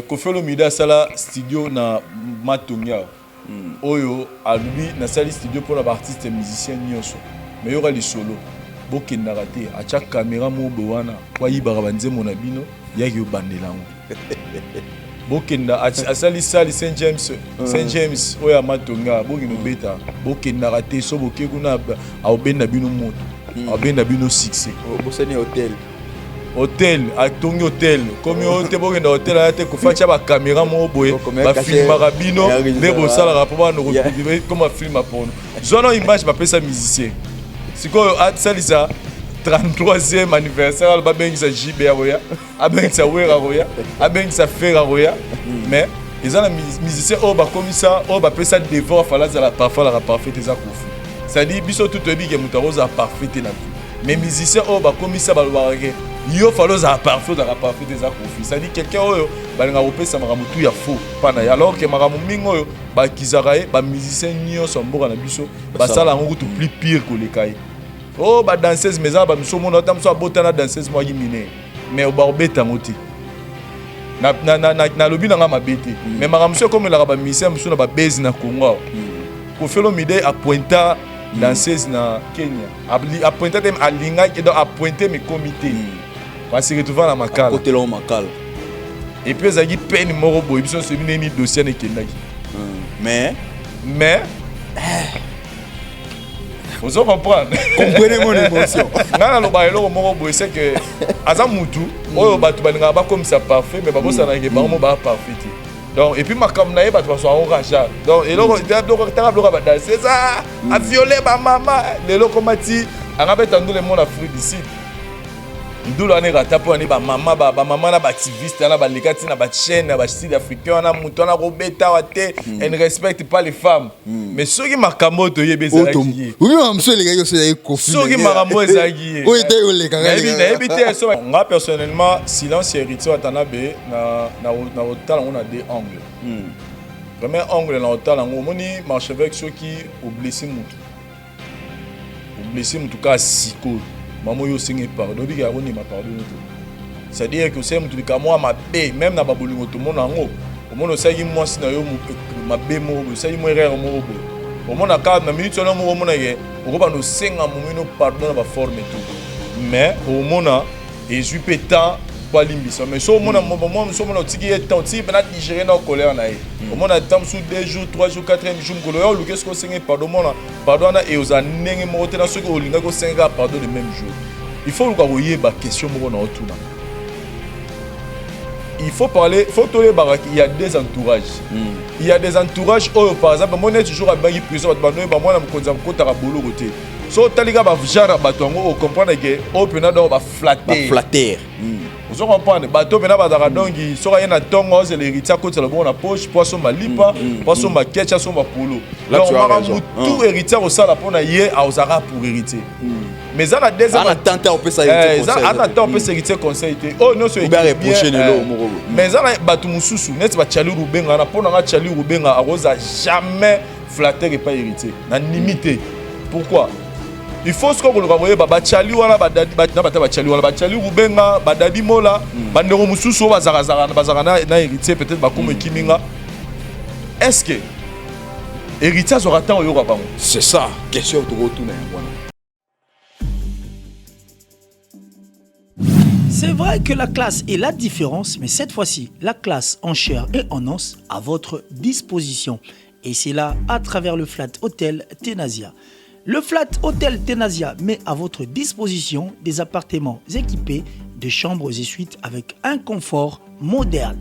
Koffi Olomide asala studio na Matongia. Oyo alubi na sali studio pour la artiste musicien nyonso. Mais yora li solo. Boke na raté a cha caméra mo bowana kwa yibara banzemo na bino yaki obandelango. Boke na asali Saint James oya Matonga boke no beta boke na raté so boke kuna a obenda bino moto. A obenda bino succès. Bosani Hôtel, atongi hôtel. Comme on te boge na hôtel a te ko facha ba caméra mo boye ba film marabino ne bo sala rapport no comme film a porno. Zono image ba pesa musicien. Siko atsalisa 33e anniversaire ba bengisa JB Roya, a bengisa Wera Roya, a bengisa Fera Roya. Mais ils ont musicien o ba komisa o ba pesa devant fala za la parfois la parfaite za kofi. Ça dit biso tout te dit que mutaroza parfaite na vie. Mais musicien o ba komisa ba loareke yo falo za parfait za parfait des akofi. Ça dit quelqu'un oyo balinga opesa maramu tu ya faux pana alors que maramu mingo oyo ba kizarae ba musicien nyonso mboka na biso ba sala ngo tout plus pire que les kai. Oh ba danseuse meza ba miso mona tamso abotana danseuse mo yimine. Mais ba obeta ngoti. Na lobi na nga mabete. Mais maramu so comme la ba musicien miso na ba base na Congo. Koffi Olomide a pointa danseuse na Kenya. A pointa dem a linga et donc a pointé mes comités. Parce que tu vas à Makala. Côté là, Makala. Et puis, ça dit peine moro boy. Ils sont sur une dossier de Kendaki. Mais. Vous comprenez? Comprenez mon émotion. Non, le bailo moro boy, c'est que. Azamutu, oh, bah, tu vas pas comme ça parfait, mais bah, ça n'a pas parfait. Donc, et puis, ma cam naïe, bah, tu vas soit enragé. Donc, et là, tu as c'est ça. A violer ma maman. Les locomotives. On a entendu le monde Afrique d'ici. Ndula ne ratapo ani ba mama na ba activiste na ba lekati na ba chaîne na ba style africain na muto na robeta wate et ne respecte pas les femmes. Mais soki makambo to yebeza ki. Oui, on se les gars c'est Koffi. Soki makambo ezaki. Oui, te yo le kanga. Na ebité so nga personnellement silence héritier watanabe na hôtel on a deux angles. Premier angle na hôtel on moni marchevêque soki au blessé mutu. Au blessé mutu ka siko. Maman yo singe pardon bika oni ma pardon tout. C'est-à-dire que c'est mutu ka moi ma bé même na babolingo tout monde ngo. Au monde osaki moi sina yo ma bé mo osaki moi erreur mo bo. Au monde ka na minute na mo mona ye o ba no senga mo mino pardon na ba forme tout. Mais au monde et je pétant pas limbisa mais so mona mo so mona tiki etant ti na digérer na colère na ye. Au monde attend sous 2 jours 3 jours 4 jours ko lo lu qu'est-ce que singe pardon mona pardon na et aux anenge mo te na so ko linga ko singa pardon le même jour. Il faut ko yeba question mo na otuna. Il faut parler, faut toler barak, il y a des entourages. Il y a des entourages oh par exemple moi est toujours à bangi prison ba no ba moi na mkonza mkota ka bolo côté. So taliga ba jara batongo o comprendre que o pena do ba flatter. Vous comprenez? Bato pena ba dara dongi so rien na tongo c'est l'héritage côté le bon na poche poisson malipa poisson ma ketcha so ma polo. Là tu as raison. Tout héritier au sala pona yé a osara pour hériter. Mais ça la deuxième attente on peut ça hériter conseil. Attente on peut hériter conseil. Oh non c'est bien reprocher le moro. Mais ça la batu mususu net ba chali rubenga na pona nga chali rubenga a rosa jamais flatter et pas hériter. Na limité. Pourquoi? Il faut ce qu'on voit ba chali wana ba dadi ba na ba chali wana ba chali rubenga ba dadi mola ba ndero mususu ba zara na héritier peut-être ba comme kiminga. Est-ce que héritage aura tant yo ba c'est ça question de retourner voilà. C'est vrai que la classe est la différence, mais cette fois-ci, la classe en chair et en os à votre disposition. Et c'est là à travers le Flat Hotel Tenasia. Le Flat Hotel Tenasia met à votre disposition des appartements équipés de chambres et suites avec un confort moderne.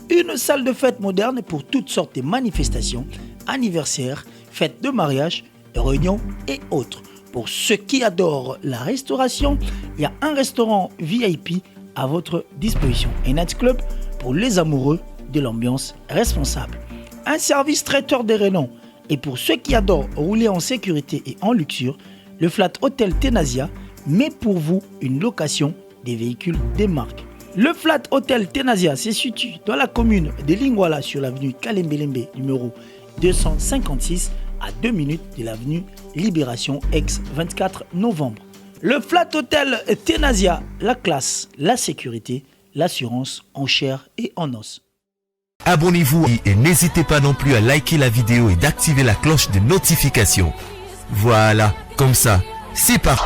Une salle de fête moderne pour toutes sortes de manifestations, anniversaires, fêtes de mariage, réunions et autres. Pour ceux qui adorent la restauration, il y a un restaurant VIP à votre disposition. Un nightclub pour les amoureux de l'ambiance responsable. Un service traiteur de renom. Et pour ceux qui adorent rouler en sécurité et en luxure, le Flat Hotel Tenasia met pour vous une location des véhicules des marques. Le Flat Hotel Tenasia se situe dans la commune de Lingwala sur l'avenue Kalembelembe numéro 256 à 2 minutes de l'avenue Libération ex 24 novembre. Le Flat Hotel Tenasia, la classe, la sécurité, l'assurance en chair et en os. Abonnez-vous et n'hésitez pas non plus à liker la vidéo et d'activer la cloche de notification. Voilà, comme ça, c'est parti.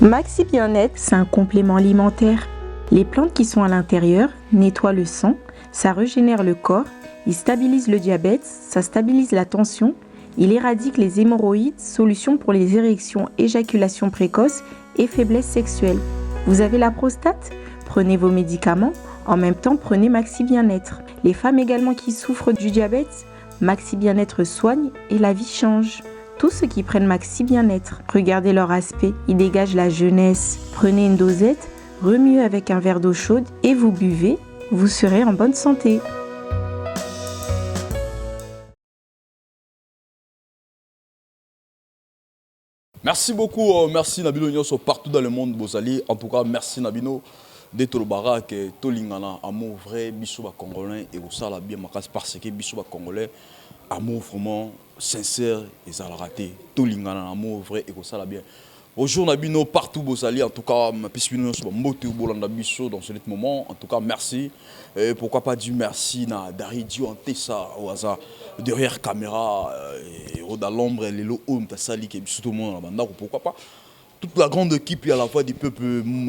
Maxi Bien-être, c'est un complément alimentaire. Les plantes qui sont à l'intérieur nettoient le sang, ça régénère le corps, il stabilise le diabète, ça stabilise la tension, il éradique les hémorroïdes, solution pour les érections, éjaculation précoce et faiblesse sexuelle. Vous avez la prostate? Prenez vos médicaments, en même temps prenez Maxi Bien-être. Les femmes également qui souffrent du diabète, Maxi Bien-être soigne et la vie change. Tous ceux qui prennent Maxi Bien-être, regardez leur aspect, ils dégagent la jeunesse. Prenez une dosette, remuez avec un verre d'eau chaude et vous buvez, vous serez en bonne santé. Merci beaucoup, merci Nabino Nyonso partout dans le monde, Bozali. En tout cas, merci Nabino de Tolobara que Tolingana, amour vrai, Bissouba Congolais et au Sala bien Makas parce que Bissouba Congolais, amour vraiment sincère et ça l'a raté. Tolingana, amour vrai et au Sala bien. Bonjour Nabino partout Bozali, en tout cas, puisque nous sommes motés au Bolanda Bisso dans ce moment. En tout cas, merci. Et pourquoi pas dire merci à Daridio en Tessa au hasard derrière caméra et dans l'ombre et les lots Sali qui est tout le monde là pourquoi pas. Toute la grande équipe et à la fois du peuple,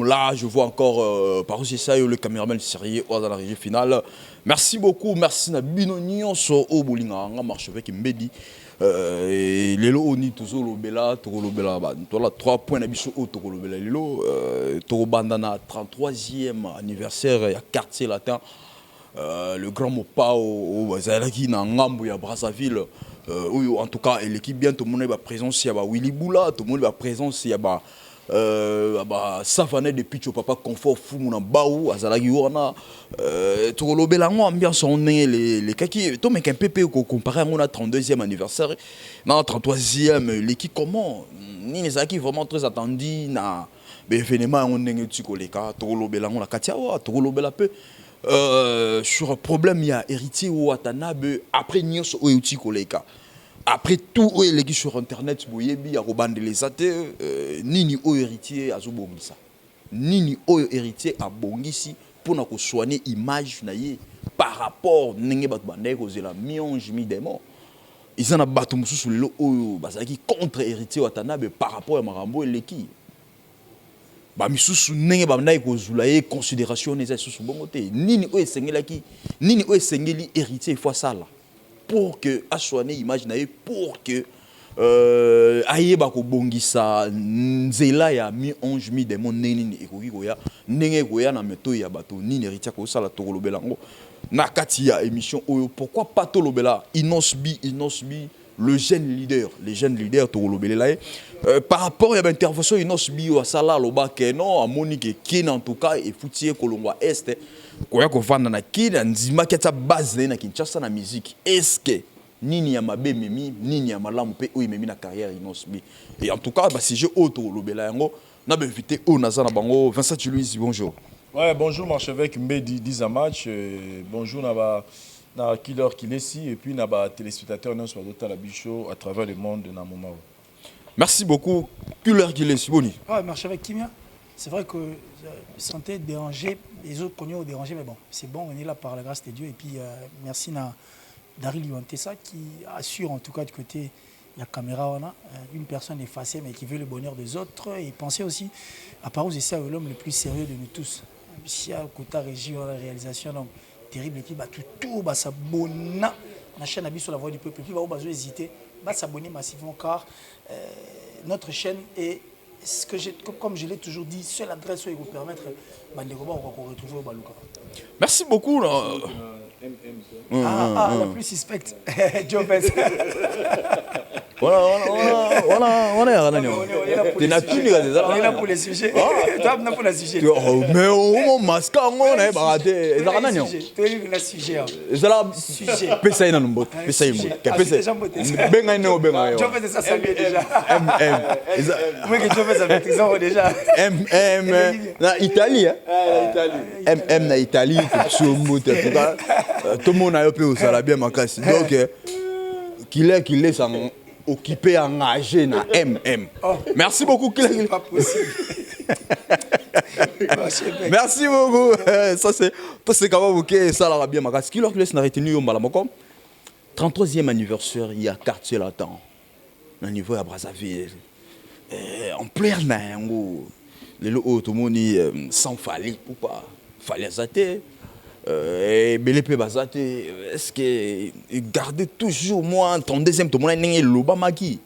là je vois encore par aussi ça le caméraman sérieux dans la régie finale. Merci beaucoup, merci Nabino Nyonso au Bolinga, marche avec Mbedi. Lelo oni tozolobela tola 3 points d'habitation au tozolobela lelo tobandana 33e anniversaire ya quartier latin le grand mopa au Zalaki na ngambo ya Brazzaville en tout cas l'équipe bien tout le monde est présence ya ba Willy Boula tout le monde est présence ya ba Savané de Picho papa confort fou mon baou azalaki wana tolobela ngo ambiance on les kaki to mec un pépé ko comparé on a 32e anniversaire na 33e l'équipe comment ni les aki vraiment très attendu na événement on ndenge tikoleka tolobela ngo la katia wa tolobela peu sur problème il y a héritier ou atanabe après nyos o tikoleka. Après tout, les gens sur internet, boyebi a rebandelisa nini o héritier a zobongisa. Nini o héritier a bongisi pour nous soigner image naie par rapport nenge bat bandé ko zela mionge mi demo. Ils en a battu mususu lelo o bazaki contre héritier watanabe par rapport à marambo eleki. Ba misusu nenge ba ndai ko zulaye considération neza susu bongote. Nini o esengelaki, nini o esengeli héritier fois ça là. Pour que assoigner image naie pour que ayeba ko bongisa nzela ya mi onge mi demo neni ekoki koya ndenge koya na meto ya bato nini héritier ko sala to lobela ngo na kati ya émission oyo pourquoi pas to lobela Inosbi le jeune leader to lobela par rapport à l'intervention Inosbi wa sala loba ke non amoni ke kin en tout cas et foutier kolongwa est koya ko vanda na kina nzima ketsa base na Kinshasa na musique est-ce que nini ya mabe memi nini ya malamu pe o memi na carrière Inosbi et en tout cas bah si je auto lobela yango na ba invité o nazana bango Vincent Louis bonjour. Ouais, bonjour mon chevêque Mbedi Dizamach, bonjour na Killer Kilesi et puis na ba téléspectateurs non soit d'autres la bicho à travers le monde na moment. Merci beaucoup Killer Kilesi boni. Ouais, marche avec Kimia. C'est vrai que je sentais déranger, les autres connus ont dérangé, mais bon, c'est bon, on est là par la grâce de Dieu. Et puis, merci à Daryl Yuantessa qui assure, en tout cas, du côté de la caméra, on a une personne effacée, mais qui veut le bonheur des autres. Et pensez aussi, à part où c'est l'homme le plus sérieux de nous tous. Si à côté régie, la réalisation, donc, terrible, et puis, tout, ça bonne. La chaîne habite sur la voix du peuple. Et puis, on va hésiter, s'abonner massivement, car notre chaîne est. Comme je l'ai toujours dit, seule adresse où il vous permettre de retrouver au Balouka. Merci beaucoup. La plus suspecte. Joe Benz. Voilà. Tu n'as tout On est là pour les sujets. Toi, on est là pour les sujets. Mais on masque, on est baraté. Toi, il y a sujet. Sujet. Pesa ina numbo. Pesa imo. Pesa. Benga ino benga. Tu fais ça saluer déjà. Oui, que tu fais ça maîtrisant déjà. Na Italie. Na Italie. Tout le monde a eu au salabia makasi. Donc qu'il est sans occupé, engagé dans MM. Merci beaucoup. C'est pas possible. Merci beaucoup. Ça c'est quand même ok. Ça l'a bien makasi. Qui leur laisse n'arrêter nous au Malamoko. 33e anniversaire, il y a quartier latin. Au niveau à Brazzaville. En plein nango. Les lots tout le monde sans fallait ou pas. Fallait zater. BLP Bazate, est-ce que gardez toujours moi, ton deuxième, tout le monde n'est pas maki.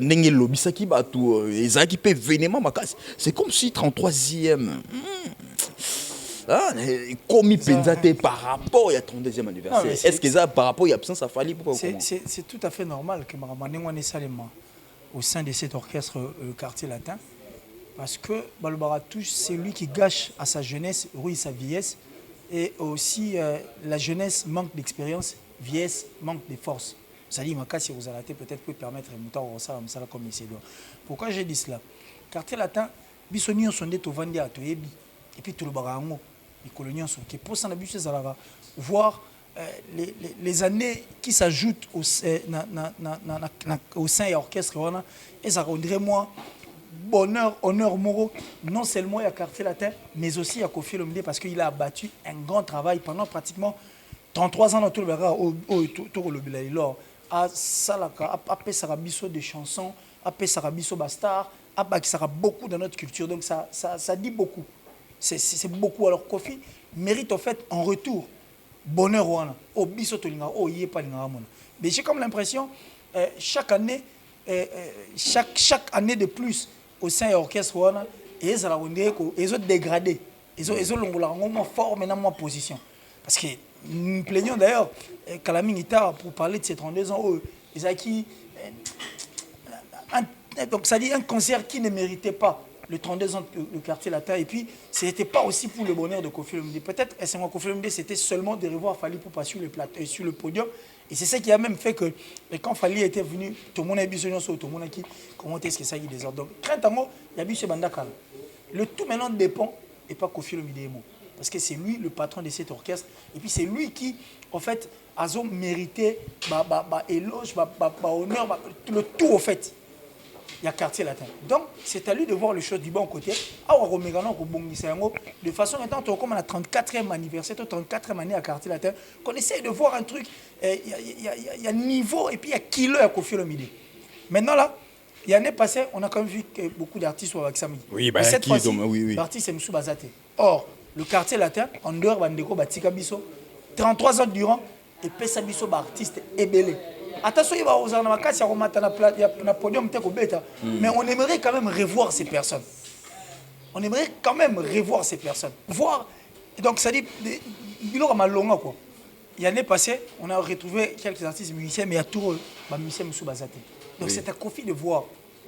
N'est lobisaki batou, et qui peut venir ma casse. C'est comme si 33e. Comme il pensait par rapport à ton deuxième anniversaire. Est-ce que ça par rapport à l'absence à Fali? C'est tout à fait normal que Maramane Salema au sein de cet orchestre quartier latin. Parce que Balobaratouche, c'est lui qui gâche à sa jeunesse, rouille sa vieillesse. Et aussi, la jeunesse manque d'expérience, vieillesse manque de force. C'est-à-dire, si vous arrêtez, peut-être peut permettre de monter au ça comme il se doit. Pourquoi j'ai dit cela? Quartier latin, bisonions sont des tovandi à Toyebi. Et puis tout le barango, les coloniaux sont qui pour s'en abuser, voir les années qui s'ajoutent au sein de l'orchestre. Et ça rendrait moi. Bonheur, honneur, moraux, non seulement il y a quartier latin, mais aussi il y a Kofi Olomide parce qu'il a abattu un grand travail pendant pratiquement 33 ans dans tout le Béra au Lobila. À Salaka, à Pessarabiso des chansons, à Pessarabiso Bastar, à Bakisara beaucoup dans notre culture. Donc ça dit beaucoup. C'est beaucoup. Alors Kofi mérite en fait en retour bonheur au Biso Tolinga, au Yepa Linga. Mais j'ai comme l'impression, chaque année de plus, au sein de l'orchestre, ils ont dégradé. Ils ont fort maintenant moins position. Parce que nous plaignons d'ailleurs, Kalami Nita, pour parler de ces 32 ans, ils ont acquis donc ça dit un concert qui ne méritait pas le 32 ans le quartier latin. Et puis, ce n'était pas aussi pour le bonheur de Kofi Olomide. Peut-être que Kofi Olomide, c'était seulement de revoir Fali pour passer sur le podium. Et c'est ça qui a même fait que quand Fali était venu, tout le monde a vu ce genre, tout le monde a dit comment est-ce que ça y est désordre. Donc, craintement, il y a vu ce Bandakal. Le tout maintenant dépend, et pas Kofi Olomide. Parce que c'est lui le patron de cet orchestre. Et puis c'est lui qui, en fait, a mérité éloge, honneur, le tout, en fait. Il y a quartier latin. Donc, c'est à lui de voir les choses du bon côté. De façon étant, comme on a 34e anniversaire, 34e année à quartier latin, qu'on essaie de voir un truc, il y a niveau et puis il y a kilo à Kofi Olomide. Maintenant, là, il y a l'année passée, on a quand même vu que beaucoup d'artistes sont avec Samy. Oui, mais cette fois-ci, l'artiste est Moussou Bazate. Or, le quartier latin, en dehors Bandeko, Batika Biso, 33 ans durant, et Pesa Biso, artiste ébélé. Attention, il va aux arnaques, il y a un podium, mais on aimerait quand même revoir ces personnes. On aimerait quand même revoir ces personnes. Voir, donc ça dit, il y a un quoi. L'année passée, on a retrouvé quelques artistes musiciens, mais il y a tout musicien Moussou Bazate. Donc c'est à Kofi de voir.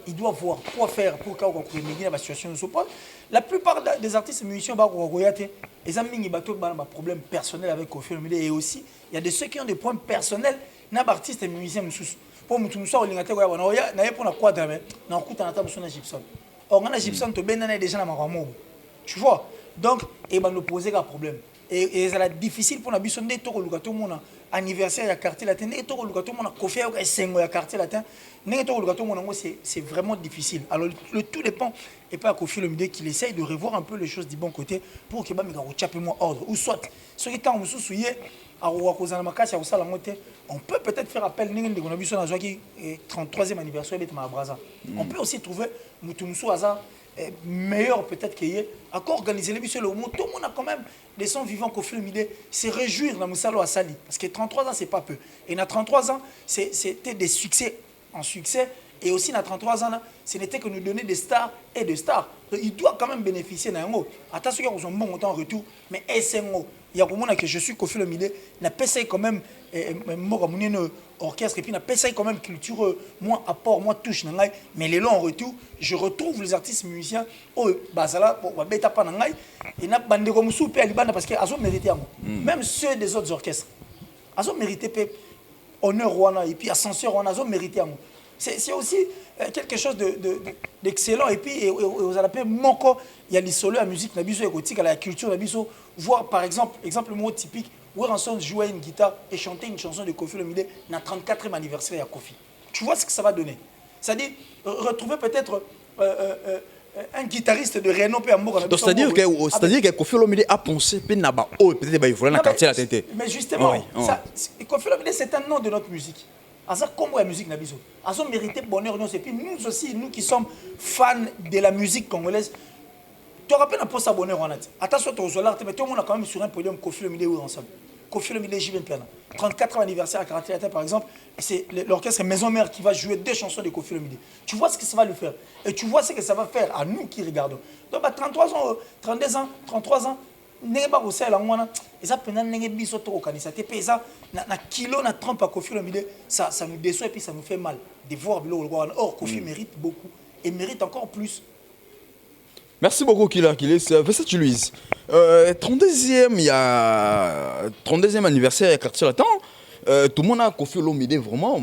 Il doit voir quoi faire pour qu'on remédie la situation de ce point. La plupart des artistes musiciens, ils ont mis des problèmes personnels avec Kofi Olomide. Et aussi, il y a de ceux qui ont des problèmes personnels. Il y a des artistes et musiciens pour nous tous, on a quoi Gibson. Or, on a Gibson, déjà dans tu vois. Donc, il va nous poser un problème. Et c'est difficile pour nous de tout le monde. Anniversaire à quartier latin, c'est vraiment difficile. Alors le tout dépend et pas à Kofi Olomide qu'il essaye de revoir un peu les choses du bon côté pour que moins ordre ou soit ceux qui ont on peut peut-être faire appel à 33e anniversaire de Braza. On peut aussi trouver Moutoumsou Hazard meilleur peut-être qu'il y ait à organiser les bisous le monde. Tout le monde a quand même des sons vivants Kofi Olomide, c'est réjouir dans Moussalo à Sali parce que 33 ans c'est pas peu et dans 33 ans c'était des succès en succès et aussi dans 33 ans là, ce n'était que nous donner des stars et des stars. Donc, il doit quand même bénéficier d'un mot. Attention qu'ils ont bon montant en retour mais SMO il y a comment que je suis Koffi Olomide n'a pas essayé quand même moi mon orchestre et puis n'a pas essayé quand même culture moi apport moi touche nangai mais les longs en retour je retrouve les artistes musiciens oh bazala ba beta pa nangai et na bande comme soupe à libanda parce que azo mérité même ceux des autres orchestres azo mérité honneur Rwanda et puis ascenseur Rwanda azo mérité c'est aussi quelque chose d'excellent et puis vous allez moko il y a l'isolo la musique la biso écotique la culture la biso voir par exemple mot typique où Ranson jouait une guitare et chantait une chanson de Koffi Olomide dans 34e anniversaire à Koffi. Tu vois ce que ça va donner. C'est-à-dire retrouver peut-être un guitariste de renom pe amour. C'est-à-dire que Koffi Olomide a pensé peut-être il faut la quartier la tête. Mais justement ça Koffi Olomide c'est un nom de notre musique. Asa comme la musique na biso. Azo mérité bonheur nous et puis nous aussi nous qui sommes fans de la musique congolaise. Tu te rappelles un peu ça bonheur en fait. Attention tu reçois l'art mais tout le monde a quand même sur un podium Koffi Olomide ensemble. Koffi Olomide JB Piana. 34e anniversaire à Caractère par exemple, c'est l'orchestre Maison Mère qui va jouer 2 chansons de Koffi Olomide. Tu vois ce que ça va lui faire et tu vois ce que ça va faire à nous qui regardons. Donc 33 ans, 32 ans, 33 ans, n'est pas au sel en moi et ça pendant n'est biso to kanisa te pesa na kilo na trompe à Koffi Olomide ça nous déçoit et puis ça nous fait mal de voir bilo or Koffi mérite beaucoup et mérite encore plus. Merci beaucoup Kila Versace Louise. 32e il y a 32e anniversaire à quartier latin. Tout le monde a Koffi Olomide vraiment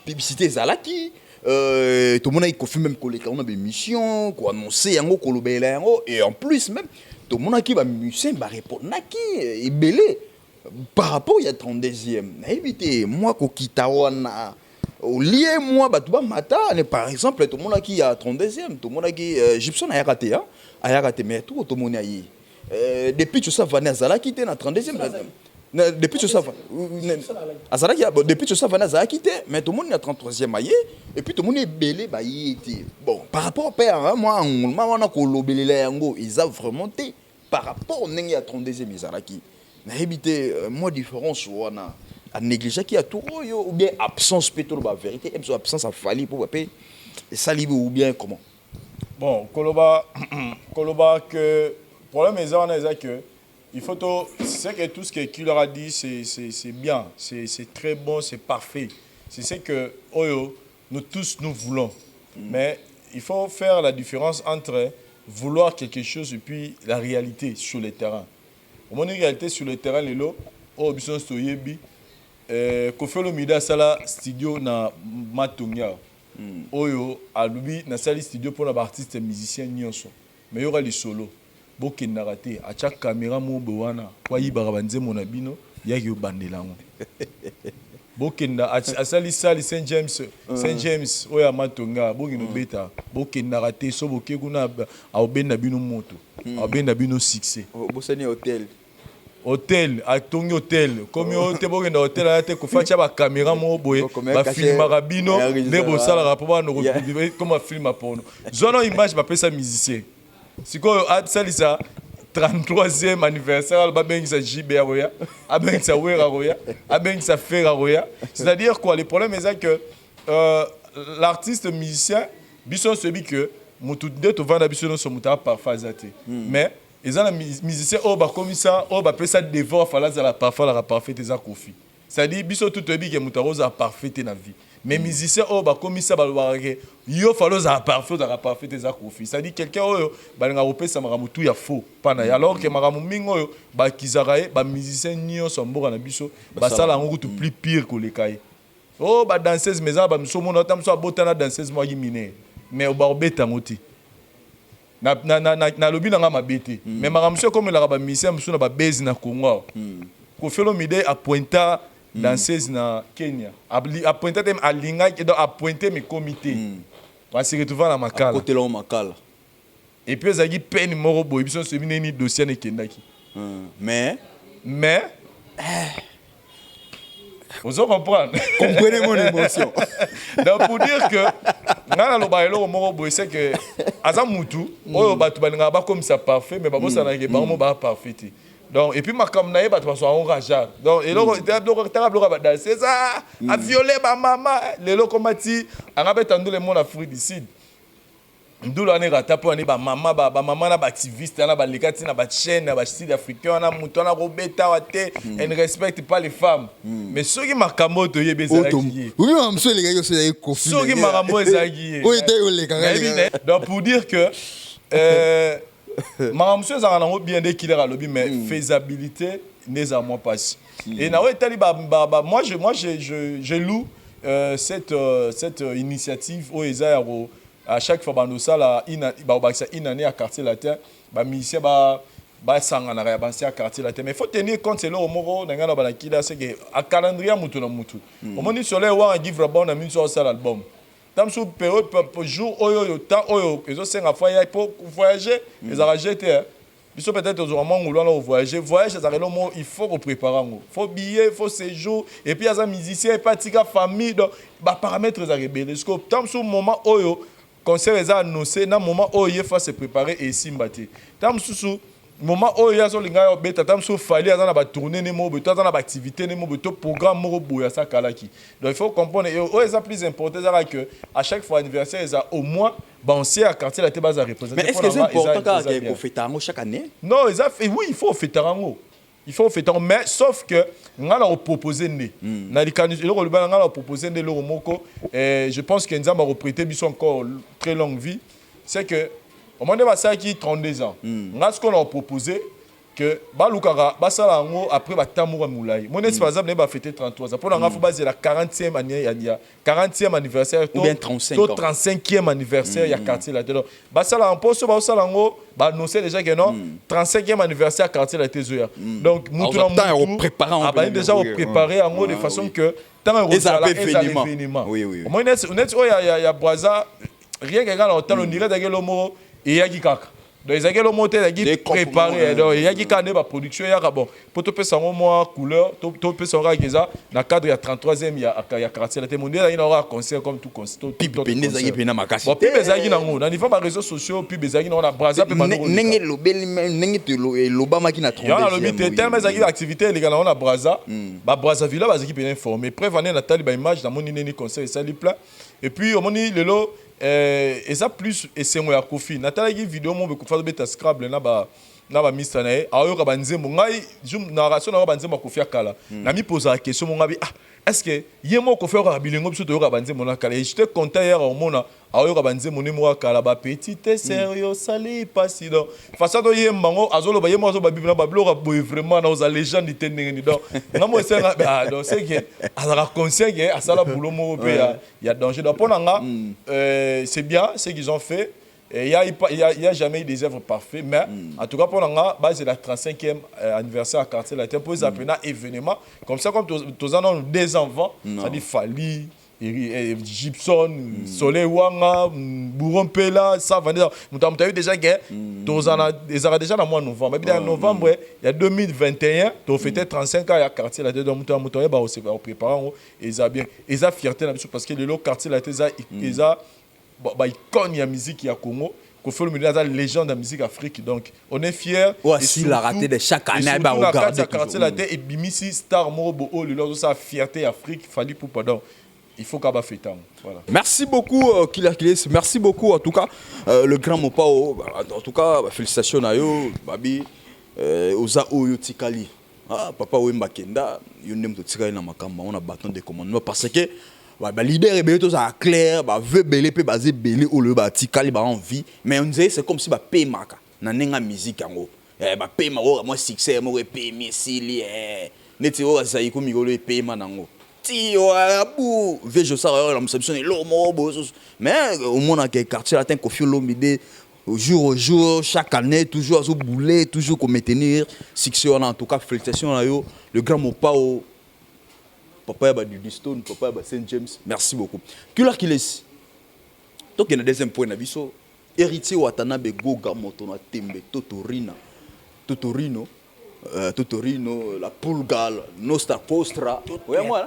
publicité Zalaki. Tout le monde a Koffi même collé on a des missions quoi annoncer yango kolobela yango et en plus même tout le monde a qui va musicien va répondre naki et belé par rapport il y a 32e. Na éviter moi ko kitawana au lié moi batuba mata par exemple tout le monde qui a 32e tout le monde qui Gibson a raté mais tout le monde a y depuis tout ça Vanessa Zalaki était na 32e depuis tout ça Azalaki depuis tout ça Vanessa Zalaki était mais tout le monde est na 33e aïe et puis tout le monde est belé bah y était bon par rapport au père moi on a kolobelé yango ils a vraiment été par rapport au nengi à 32e Zalaki na éviter moi différence on a à négliger qui a tout ou bien absence peut-être la vérité et absence à fallu pour payer ça libre ou bien comment bon Koloba que problème est que il faut c'est que tout ce que leur a dit c'est bien c'est très bon c'est parfait c'est ce que nous tous nous voulons mais il faut faire la différence entre vouloir quelque chose et puis la réalité sur le terrain au moins une réalité sur le terrain les lots bison soyebi Koffi Olomide sala studio na Matongia oyo alubi na sali studio pour les artistes musiciens nyonso mais y aura les solos boki narate a chaque caméra mo bowana kwa yibara banze mona bino yaki bandelango boki na asali Saint James oya Matonga boki no beta boki narate so boki kuna a obenda bino moto a obenda bino succès bosani hôtel atongi hôtel comme te bokenda hôtel ate kofacha ba caméra mo boye ba filmaka bino ne bosala rapport no comme film porno zono image ba pesa musicien sikoyo salisa 33e anniversaire ba bengisa JB Roya abengisa Wera Roya abengisa Fera Roya c'est-à-dire quoi le problème est que l'artiste musicien biso sebi que mutu de to vanda biso no so muta parfazate mais ils ont les musiciens comme ça peut ça devoir falloir la parfait des Koffi c'est-à-dire biso tout ebi que mutaroza parfait na vie mais musiciens comme ça yo falloir parfait des Koffi c'est-à-dire quelqu'un balinga opesa maramutu ya faux pana alors que maramu mingo ba kizarae ba musicien nyo somboka na biso ba sala ngo tout plus pire que les cahiers ba danseuse maison ba msomo na tamso abotana danseuse moi mine mais ba obeta ngoti na lobi nanga mabete mais maramso comme la ba musicien msuna ba base na Congo Koffi Olomide a pointa danseuse na Kenya a pointa tem alinga a pointer mes comités va se retrouver na makala côté là makala et puis ezaki peine moko boy biso se bine ni dossier na kendaki mais vous comprendre comprenez mon émotion donc pour dire que ngana lo ba elo moko boy c'est que aza mutu oyo batu balinga ba comme ça parfait mais ba bosana ke ba mo ba parfait donc et puis makam na ye batu baso enrageant donc et loko tablo ba danser ça a violer ba mama lelo komati anga betandu le monde Afrique du Sud ndula ne rata po ne ba mama na ba activiste na ba lekati na ba chaîne na ba sud africain na muto na robeta wate et ne respecte pas les femmes mais ceux qui makambo to yebeza qui oui mamso les gars c'est Kofi ceux qui makambo ezaki oui te le kanga donc pour dire que makambo ezaka nango bien de kilera lobby mais faisabilité n'est à moi pas et na ouais tali moi je loue cette initiative au Ezayaro à chaque fois bando sala une année à quartier latin ba musicien ba sangana ya bansi à quartier latin mais il faut tenir compte c'est là au moro ngana ba kila c'est que à calendrier mutu na mutu au moment sur les wa give rabon na minso sala album tam sous période jour oyo temps oyo ezo senga fois pour voyager les arrêter biso peut-être aux moments où l'on voyager ça il faut préparer faut billet faut séjour et puis il y a des musiciens et pas tika famille donc ba paramètres à rebelle parce que tam sous moment oyo concert est annoncé dans moment où il faut se préparer et simbati tam sous moment où il y a solinga beta tam sous fali azana ba tourner ne mo beto azana ba activité ne mo beto programme mo boya ça kalaki donc il faut comprendre et c'est plus important que à chaque fois anniversaire ça au moins bon c'est à quartier la base à représenter mais est-ce que c'est important qu'on fête chaque année non oui il faut fêter en il faut fêter mais sauf que on a proposé né na likani le on a proposé né le moko et je pense que Nzamba a prêté biso encore très longue vie c'est que au moment de ça qui 32 ans on a ce qu'on a proposé que balukara basala ngo après batamura moulay mon par exemple ne ba fêter 33 ans pour nga faut baser la 40e année il y a 40e anniversaire ou bien 35e anniversaire il y a quartier là dedans basala en poste basala ngo ba annoncer déjà que non 35e anniversaire quartier là tezoya donc mutu na mutu préparer déjà préparer en ngo de façon que tant événement oui oui au moins net il y a Braza rien que quand on dirait d'ailleurs le mot et ya kaka donc ils ont monté qui préparé donc il y a qui connaît la production il y a bon pour te passer un mois couleur tout passer un gars dans cadre il y a 33e il y a quartier la mondial il y aura concert comme tout concert puis bezaki pena makasi bon puis bezaki nango na niveau ba réseaux sociaux puis bezaki na Braza pe manoko nenge lobeli nenge te lobama ki na 32e il y a le mité tellement bezaki activité les gars na Braza ba Brazzaville bazaki pena informer prévenir Nathalie ba image dans mon nini concert ça lui plaît et puis au moment lelo et ça plus et c'est moi Kofi Nathalie qui vidéo mon be faire beta scrabble na ba mista na ayo ka banzembo ngai jum narration na banzembo Kofi akala na mi poser la question mon ngabi est-ce que yemo Kofi ka bilingo biso to ka banzembo na kala et j'étais content hier au mona ayo ka banzembo ne mo akala ba petite sérieux sali pas donc façon to yembango azolo ba yemo azo ba bibina ba blora boy vraiment na aux légende itenengi donc ngamo c'est donc c'est que azara conscient que asala boulot mo pe il y a danger donc ponanga c'est bien ce qu'ils ont fait. Il n'y a jamais eu des œuvres parfaites, mais en tout cas, pour c'est la 35e anniversaire à quartier latin pour les appeler un événement. Comme ça, comme tous en ont des enfants, ça dit Fali, Gibson, Soleil Wanga, Bourron Pela, ça va dire. Nous avons vu déjà que ils ont déjà dans le mois de novembre. Mais en novembre, il y a 2021, tu as fêté 35 ans à quartier latin, donc nous avons préparé, ils ont bien, ils ont fierté parce que le quartier latin, ils ont icône ya musique ya Congo qu'on fait le milieu de la légende de la musique afrique donc on est fier aussi la raté de chaque année ba regarder quartier la tête et bimisi star mobo oh le leur sa fierté afrique fallait pour pardon il faut qu'aba fêter voilà merci beaucoup Killer Kiles merci beaucoup en tout cas le grand Mopao en tout cas félicitations à yo babi oza oyo tikali papa Wemba Kenda yo nem to tikali na makamba on a bâton de commandement parce que bah leader et tout ça clair bah veut belé peut baser belé au le bah tikali bah envie mais on dirait c'est comme si bah paye maka na nenga musique ango bah paye mako moi succès moi paye misili neti o ça yiko migolo paye manango ti o abu vejo ça la conception lo mo mais au monde que quartier latin Kofi Olomide au jour chaque année toujours à bouler toujours comme maintenir succès en tout cas félicitations à yo le grand Mopao papa ba du Stone papa ba Saint James merci beaucoup Killer Kiles donc il y a deuxième point na biso héritier Watanabe Goga moto na tembe Totorino la Pulgal Nostra Postra ouais moi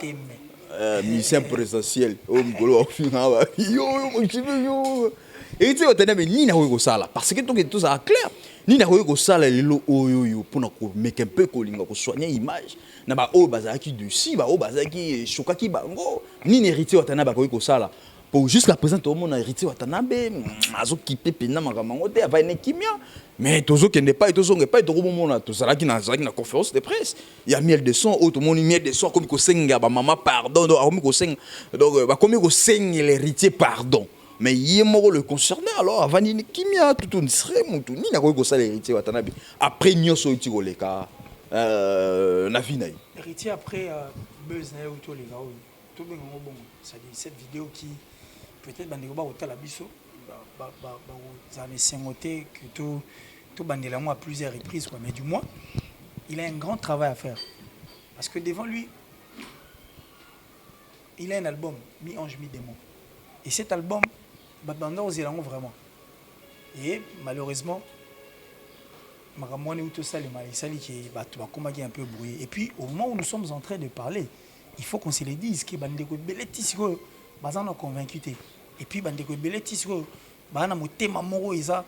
mission présidentielle au ngolo au final yo héritier Watanabe ni na ko sala parce que tout ça clair ni na ko sala lelo oyo pour na ko make un peu ko linga ko soigner image na ba o bazaki dessus ba o bazaki chokaki bango ni héritier Watanabe ko sala pour jusqu'à présent tout le monde a hérité Watanabe azo kipe pena makambo te ava une kimia mais tozo kende pas tozo nge pas to mona to sala ki na conférence de presse il y a miel de son autre monde miel de son comme ko senga ba maman pardon donc comme ko senga donc ba comme ko senga l'héritier pardon mais yemo le concerné alors avant une kimia tout on serait mutu ni na ko sala l'héritier Watanabe après nyoso iti koleka na vie na héritier après buzz na yo to les gars tout bien bon ça dit cette vidéo qui peut-être bandeko ba otala biso ba za me sengoté que tout bandela moi à plusieurs reprises quoi mais du moins il a un grand travail à faire parce que devant lui il a un album mi ange mi démon et cet album banda ozelango vraiment et malheureusement makamone ou tout ça les maïsali qui bato bakomaki un peu brouillé et puis au moment où nous sommes en train de parler il faut qu'on se le dise que bandeko beleti siko bazana convaincu té et puis bandeko beleti siko bana motema moko eza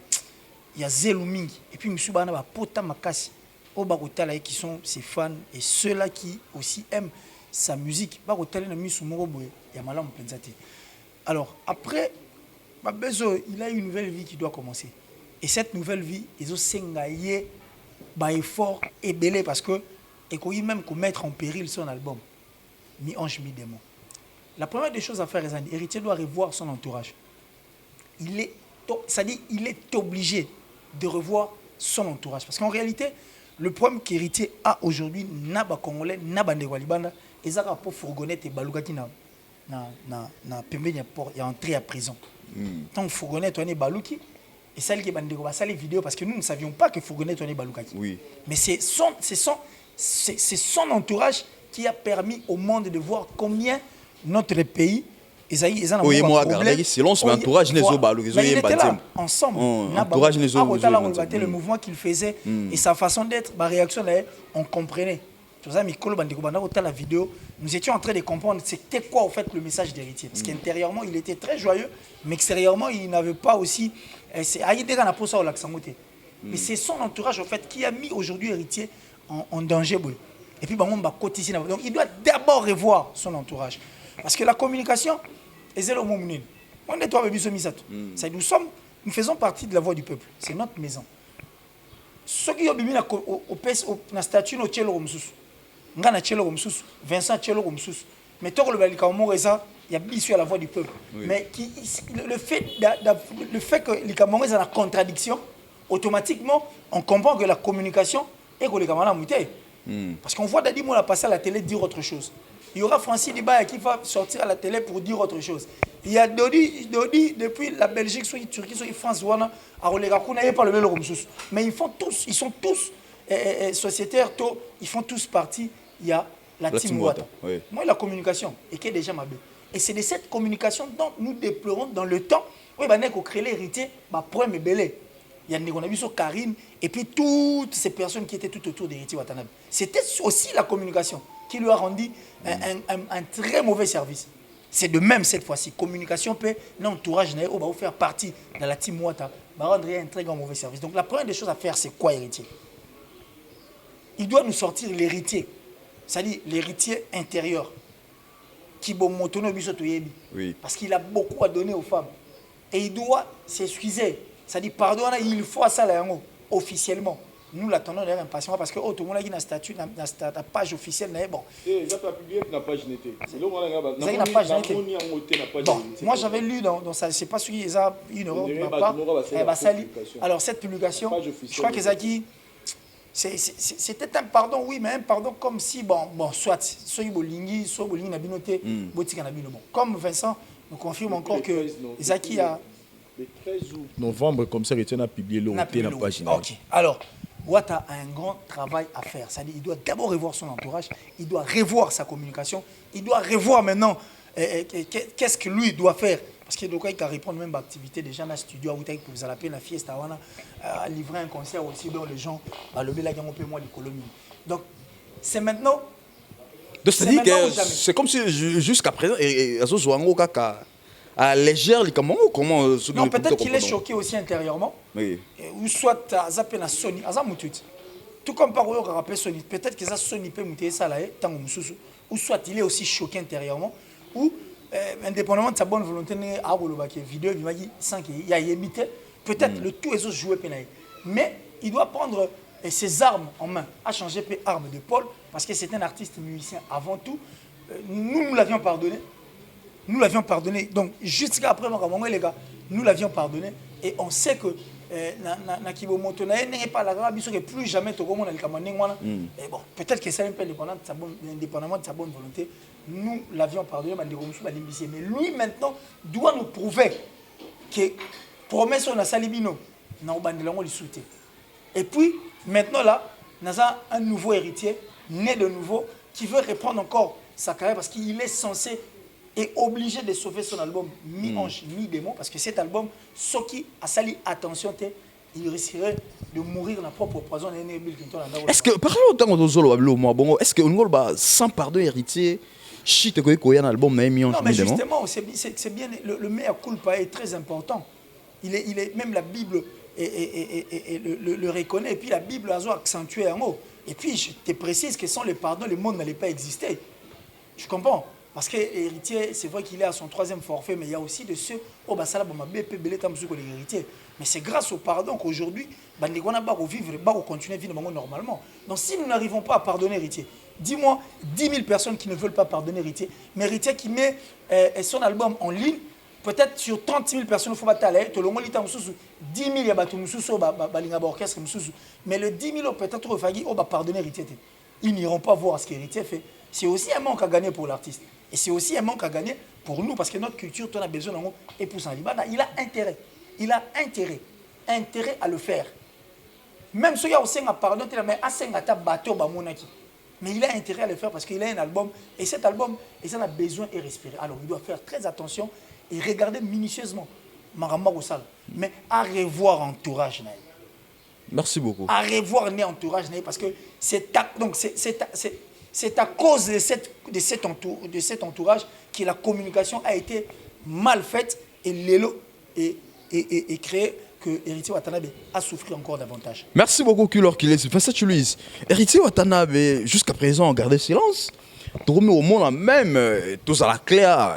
ya zelu mingi et puis monsieur bana ba pota makasi o ba kotala qui sont ses fans et ceux-là qui aussi aiment sa musique ba kotala na misu moko boye ya malamu penza té alors après babezo il a une nouvelle vie qui doit commencer et cette nouvelle vie ils ont sengaye ba effort et belé parce que et qu'on même mettre en péril son album mi ange mi démon. La première des choses à faire, l'héritier doit revoir son entourage. Il est obligé de revoir son entourage. Parce qu'en réalité, le problème qu'héritier a aujourd'hui, n'a pas congolais, n'a pas de walibanda, et ça pour fourgonnette et balugati na pembe y a entré à prison. Donc fourgonnette on est baluki et celle qui est bandeko va ça les vidéos parce que nous ne savions pas que fourgonnette on est balukati. Oui. Mais c'est son entourage qui a permis au monde de voir combien notre pays oui, moi regardez selon son entourage les ensemble entourage les le mouvement qu'il faisait et sa façon d'être ma réaction là on comprenait tout ça Mikolo bandeko banda la vidéo nous étions en train de comprendre c'était quoi en fait le message d'héritier parce qu'intérieurement il était très joyeux mais extérieurement il n'avait pas aussi c'est aïdega na posa au laxamoté mais c'est son entourage en fait qui a mis aujourd'hui héritier en danger. Et puis, donc, il doit d'abord revoir son entourage. Parce que la communication, nous faisons partie de la voix du peuple. C'est notre maison. Ceux qui ont mis la statue, Vincent mais tout il y a bien sûr la voix du peuple. Mais le fait que les Camerounais ont la contradiction, automatiquement, on comprend que la communication est que les Camerounais parce qu'on voit Dadi Moula passer à la télé dire autre chose. Il y aura Francis Dibaya qui va sortir à la télé pour dire autre chose. Il y a Dodi depuis la Belgique, soit la Turquie, soit la France, mais ils sont tous sociétaires, ils font tous partie. Il y a la team Wata. Oui. Moi, la communication, et qui est déjà ma belle. Et c'est de cette communication dont nous déplorons dans le temps. Oui, on a créé l'héritier, problème est belé. Il y a on a vu sur Karine et puis toutes ces personnes qui étaient tout autour d'Héritier Watanabe. C'était aussi la communication qui lui a rendu un très mauvais service. C'est de même cette fois-ci. Communication peut, l'entourage va vous faire partie de la team Wata, va rendre un très grand mauvais service. Donc la première des choses à faire, c'est quoi héritier? Il doit nous sortir l'héritier, c'est-à-dire l'héritier intérieur, qui oui. Parce qu'il a beaucoup à donner aux femmes. Et il doit s'excuser. C'est-à-dire, pardon, il faut ça là, officiellement. Nous l'attendons d'ailleurs impatiemment parce que tout le monde a une statut, la page officielle. Bon. Bon, moi j'avais lu dans ça, je ne sais pas si ils ont une Europe de ma part. Alors cette publication, je crois qu'ils ont dit, c'était un pardon, oui, mais un pardon comme si, bon, soit, comme Vincent nous confirme encore que Zaki a... Le 13 novembre, comme ça, il a publié le page. Ok. Alors, Wata a un grand travail à faire. C'est-à-dire qu'il doit d'abord revoir son entourage, il doit revoir sa communication, il doit revoir maintenant qu'est-ce que lui doit faire. Parce qu'il doit répondre même à l'activité des gens dans le studio, pour vous appeler la fiesta, à livrer un concert aussi dont les gens le donc, c'est maintenant. C'est-à-dire que c'est comme si jusqu'à présent, à légère, comment non, peut-être qu'il est choqué aussi intérieurement. Oui. Ou soit zappé na Sony, tout comme par exemple rappelé Sony, peut-être que ça Sony peut monter ça là, ou soit il est aussi choqué intérieurement, ou indépendamment de sa bonne volonté, vidéo, sans qu'il y ait imité, peut-être le tout est joué. Mais il doit prendre ses armes en main, à changer ses armes d'épaule, parce que c'est un artiste musicien avant tout. Nous l'avions pardonné. Nous l'avions pardonné. Donc, jusqu'à après, les gars, nous l'avions pardonné. Et on sait que n'est pas la grave, que plus jamais Et bon, peut-être que c'est un peu indépendamment de sa bonne volonté. Nous l'avions pardonné, mais lui maintenant doit nous prouver que promesse on a salibino, et puis maintenant là, nous avons un nouveau héritier, né de nouveau, qui veut reprendre encore sa carrière parce qu'il est censé et obligé de sauver son album mi-ange, mi-démon, parce que cet album, ceux qui a sali attention, il risquerait de mourir dans la propre poison. Est-ce que, par exemple, est-ce que sans pardon héritier, un album mi-ange, non, mais justement, c'est bien, le mea culpa est très important. Il est même la Bible le reconnaît, et puis la Bible a accentué un mot. Et puis je te précise que sans le pardon, le monde n'allait pas exister. Tu comprends? Parce que l'héritier, c'est vrai qu'il est à son 3e forfait, mais il y a aussi de ceux l'héritier. Mais c'est grâce au pardon qu'aujourd'hui, on va continuer à vivre normalement. Donc si nous n'arrivons pas à pardonner l'héritier, dis-moi 10 000 personnes qui ne veulent pas pardonner l'héritier, mais l'héritier qui met son album en ligne, peut-être sur 30 000 personnes, il faut pas 10 000 il y a orchestre, mais le 10 000 peut-être on va pardonner l'héritier. Ils n'iront pas voir ce que l'héritier fait. C'est aussi un manque à gagner pour l'artiste. Et c'est aussi un manque à gagner pour nous, parce que notre culture, on a besoin d'un époux en Liban. Il a intérêt à le faire. Même si il y a aussi un pardon, mais il a intérêt à le faire parce qu'il a un album. Et cet album, il en a besoin et respirer. Alors il doit faire très attention et regarder minutieusement Maramba Roussal. Mais à revoir entourage. Merci beaucoup. À revoir entourage, parce que c'est à cause de cet entourage que la communication a été mal faite et l'élo est créé que Héritier Watanabe a souffert encore davantage. Merci beaucoup, Kulor Kiles. Fais ça, tu lui. Héritier Watanabe, jusqu'à présent, gardé silence. Tout au monde même, tous à la claire.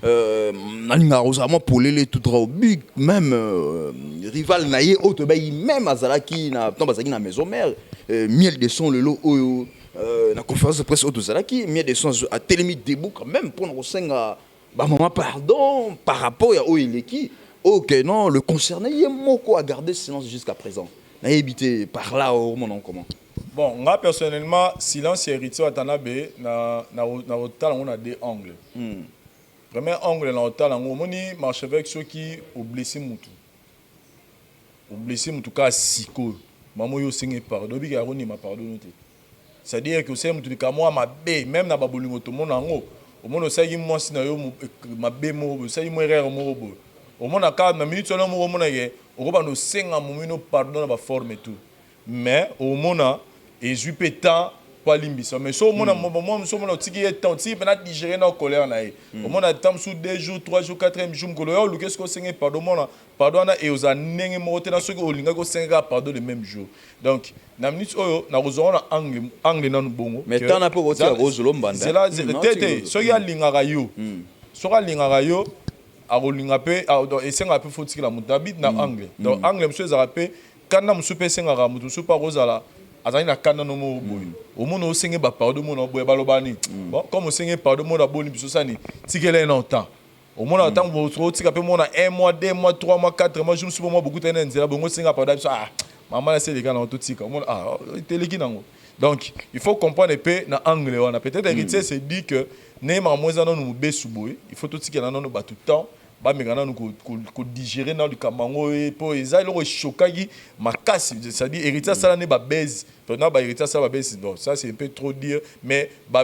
Nalinga pour les tout au big, même rival naïe, autre même Azalaki, na maison mère, miel de son le lot. La conférence de presse Otozalaki, mieux de sens à télémite des boucs, même pour nous senga, maman pardon par rapport à Oileki. Ok, non, le concerné, il y a beaucoup à garder silence jusqu'à présent. N'a évité par là au moment comment. Bon, moi personnellement, silence et Héritier Watanabe, on a deux angles. Premier angle, on a marché avec ceux qui ont blessé Moutou. Ont blessé Moutou, car siko. Maman yo singé pardon, bi ka roni ma pardon. C'est-à-dire que c'est mutu ka moi ma bé même na babolingo to mona ngo o mona sai mo sina yo ma bé mo sai mo erreur mo bo o mona ka na minute no mo mona ye o ba no senga mo mino pardon na ba forme tout mais o mona et je pétant pas limbisa mais so mona mo so mona tiki et temps ti pena digérer na colère na ye o mona tam sous 2 jours 3 jours 4e jour ko lo qu'est-ce que senga pardon mona pardon na et aux anenge mo te na so ko linga ko senga pardon le même jour donc na minute oyo na rozona angle na bongo mais tant na po ko tia rozolo mbanda c'est là tete so ya lingaka yo so ka lingaka yo a rolinga pe et senga pe faut tikila mutabit na angle donc angle monsieur za pe kana musupe senga ka mutu supa rozala azali na kana no mo boy o mono senge ba pardon mo no boy balobani bon comme senge pardon mo na boni biso sani tikele na temps au moins tant vous trouvez que mon 1 mois 2 mois 3 mois 4 mois je me suis beaucoup tenir nzela bongo singa pardon ah maman c'est les gars dans tout tika ah teleki nango donc il faut comprendre peu na angle on a peut-être héritier c'est dit que Neymar moins non nous besuboy il faut tout tika na non ba tout temps ba mekana nous ko digérer dans le kamango et pour ça il chokagi makasi c'est-à-dire héritier ça ne ba baise pendant ba héritier ça ba baise bon ça c'est un peu trop dire mais ba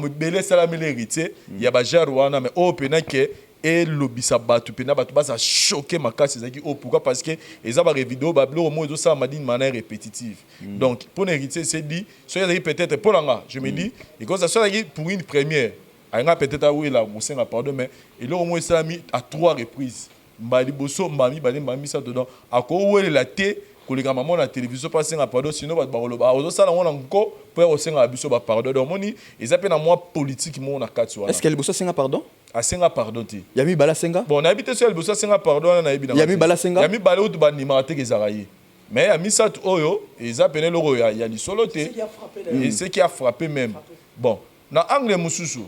belé ça la héritier il y a ba jarwana mais au pena que et lobisa batu pena batu ba ça choquer makasi zaki oh pourquoi parce que les aba vidéo ba blo au moins ça m'a dit de manière répétitive donc pour héritier c'est dit soyez peut-être pour là je me dis et comme ça soit pour une première anga peut-être à oui là on sait pardon mais et là au moins ça a mis à 3 reprises mbali boso mbami bali ça dedans à quoi ouais la té ko les maman la télévision passer à pardon sinon ba ba ozo ça là on encore pour au senga biso ba pardon donc moni ils appellent à moi politique mon na 4 est-ce qu'elle boso senga pardon asenga pardon te Yami Bala Senga. bon na habité sur le bossa asenga pardon na yebi na Yami Bala Senga. Yami Bala ou ba nimara te ezaraye mais Yami Sat oyo eza pene loro ya lisolo te et ce qui a frappé même bon na angle mususu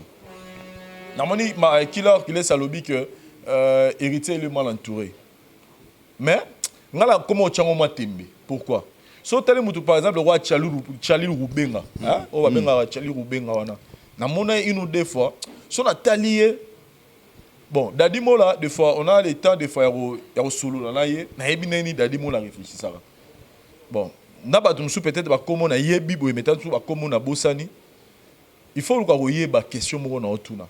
na moni ma killer salobi que héritier est mal entouré mais ngala comment ochango matembe pourquoi so tele mutu par exemple roi Charlie Rubenga hein on va benga Charlie Rubenga wana na mona une ou deux fois so na talié bon Dadi Mola des fois on a le temps des fois ya solo na ye na yebi neni Dadi Mola réfléchir ça bon na ba tumsu peut-être ba comment na yebi bo mettant tout ba comment na bosani il faut ko yeba question mo na otuna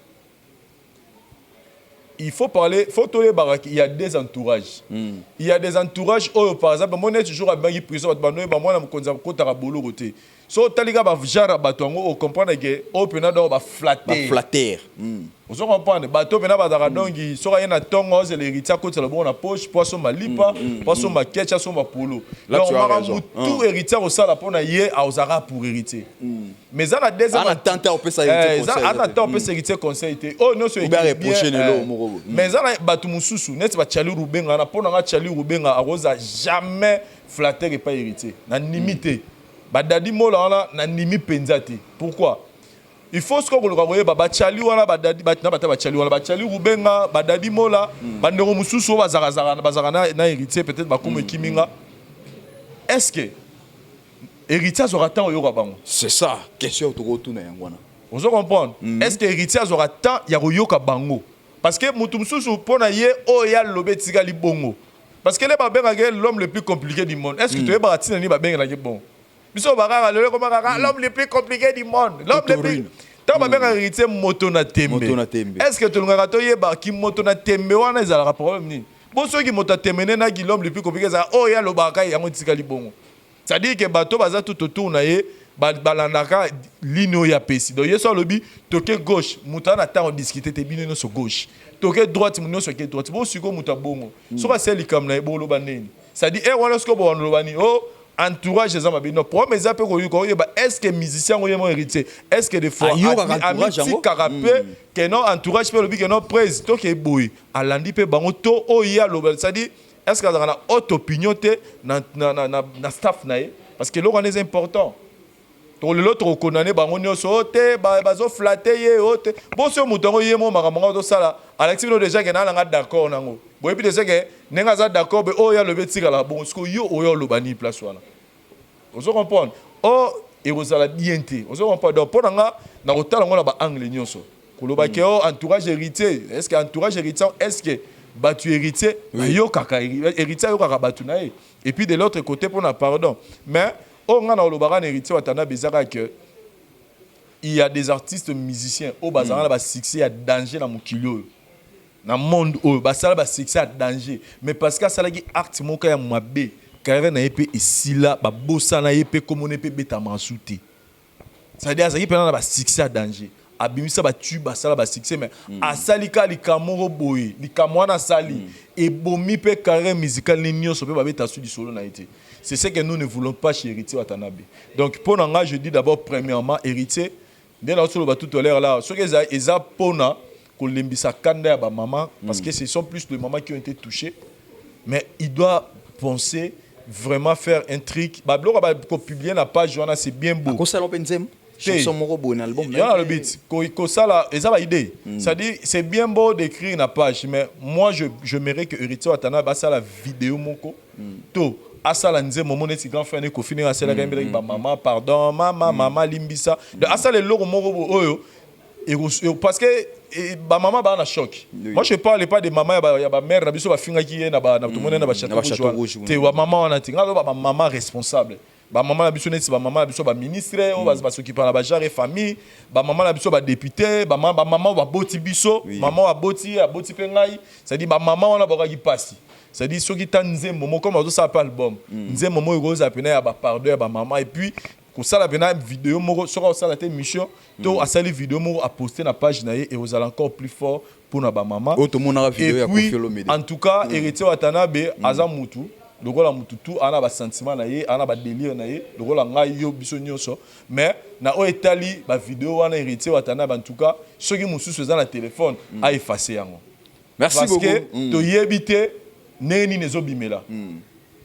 il faut parler, il faut tolérer il y a des entourages. Il y a des entourages, oh, par exemple, moi, je suis toujours à Bangi prison, moi, je suis à Bolo côté. So, taliga ba vjara batongo, on comprend que oh, penado ba flatter. Flatter. On se comprend, bato penado ba daradongi, so rien à tongo, c'est l'héritage côté le bon na poche, poisson ma lipa, poisson ma ketcha, son ma polo. Là, tu as raison. Tout héritier au sala pour na yé à osara pour hériter. Mais ça a des ans. On attend on peut ça hériter conseil. On attend on peut hériter conseil. Oh non, c'est bien reprocher le mais ça batu mususu, net ba Charlie Rubenga na pour na Charlie Rubenga a rosa jamais flatter et pas hériter. Na limité. Ba Dadi Mola na nimi penzate. Pourquoi? Il faut ce qu'on voit ba Charlie wana ba Dadi ba Charlie wana ba Charlie Rubenga ba Dadi Mola ba ndero mususu ba zara na héritier peut-être ba comme kiminga. Est-ce que héritier aura tant yoka bango? C'est ça, question to retourner ngwana. Vous comprenez? Est-ce que héritier aura tant ya yoka bango? Parce que mutu mususu pona ye o ya lobe tika li bongo. Parce que les babens l'homme le plus compliqué du monde. Est-ce que tu es bâti ni babeng na bon? L'homme le plus compliqué du monde. L'homme le plus. Tant babeng héritier moto na tembe. Est-ce que tu l'as toyé ba ki moto na tembe wana ezala problème ni? Bon ceux qui moto tembe na l'homme le plus compliqué ça o ya lobaka ya tika li bongo. C'est-à-dire que bato baza tout autour na ye balandaka ligne ya pesi. Donc yeso lobi toke gauche, mutana ta on discuter te bino so gauche. Toke droite, muno so ke droite. Bo siko muta bongo. So ka seli kam na bo loba neni. C'est-à-dire wana sko bo loba ni oh entourage les hommes no problème ça peut ko yeba est-ce que musicien ou mon héritier est-ce que des fois ami carapé que non entourage peut lobi que non presse to ke boy alandi pe bango to o ya loba c'est-à-dire est-ce que dans la haute opinion te na staff na parce que l'organisme est important. Donc l'autre reconnaît bango nyoso te bazo flatter ye ote bon ce moutongo ye mo makamanga to sala Alexis no déjà que na nga d'accord nango boy puis déjà que nenga za d'accord be o ya le betika la bon parce que yo o yo lo bani place wana on se comprend oh et vous allez bien te on se comprend donc pour nga na kotala ngona ba angle nyoso koloba ke o entourage héritier est-ce que entourage héritier est-ce que batu héritier yo kaka héritier yo kaka batu na et puis de l'autre côté pour na pardon mais on a le baran héritier watana bizarre que il y a des artistes musiciens au bazar là succès à danger dans mon kilo dans monde au bazar là succès à danger mais parce que ça là qui art mon cas mabe carré na épée ici là ba bossa na épée comme on épée beta mansouté ça dit ça qui pendant ba succès à danger abimisa ba tube ba sala ba succès mais asalika likamoro boye likamwana sali et bomi pe carré musical ni nyoso pe ba beta su di solo na été. C'est ce que nous ne voulons pas chez Héritier Watanabe. Donc, pour nous, je dis d'abord, premièrement, Héritier, dès que nous tout à l'heure là, ce qu'ils ont pour nous, qu'on l'imbissa kanda à maman, parce que ce sont plus les mamans qui ont été touchées, mais il doit penser vraiment faire un truc. Bablo va publier la page, c'est bien beau. Il y a le but. Ça idée. C'est-à-dire, c'est bien beau d'écrire une page, mais moi, je mérite que Héritier Watanabe a la vidéo moko. Tout. Asala nze momo neti grand frère ne ko finir asala ga mbele ba maman pardon maman limbisa de asala loro moko oyo et parce que ba maman ba na choc. Moi je parle pas de maman ya ba mère na biso ba finga ki na ba tout monde na ba château rouge te wa maman wana tinga ba maman responsable ba maman na biso neti ba maman na biso ba ministre on va s'occuper na ba genre famille ba maman na biso ba député ba maman ba boti biso maman ba boti pe ngai ça dit ba maman wana ba ki passi. C'est-à-dire ceux qui t'ont Nzembo comme on ça pas album Nzembo il rose appeler à pardon à maman et puis comme ça la bena vidéo mo sur ça la émission to a sali vidéo mo a poster na page na et vous allez encore plus fort pour na ba maman tout le monde a vidéo ya Koffi Olomide en tout cas Héritier Watanabe azamutu lokola mututu ana ba sentiment na ye ana ba délire na ye lokola ngai yo biso nyonso mais na o etali ba vidéo wana héritier watana en tout cas soki mususu eza na téléphone a effacer yango merci parce beaucoup que to yebite neni nezo bimela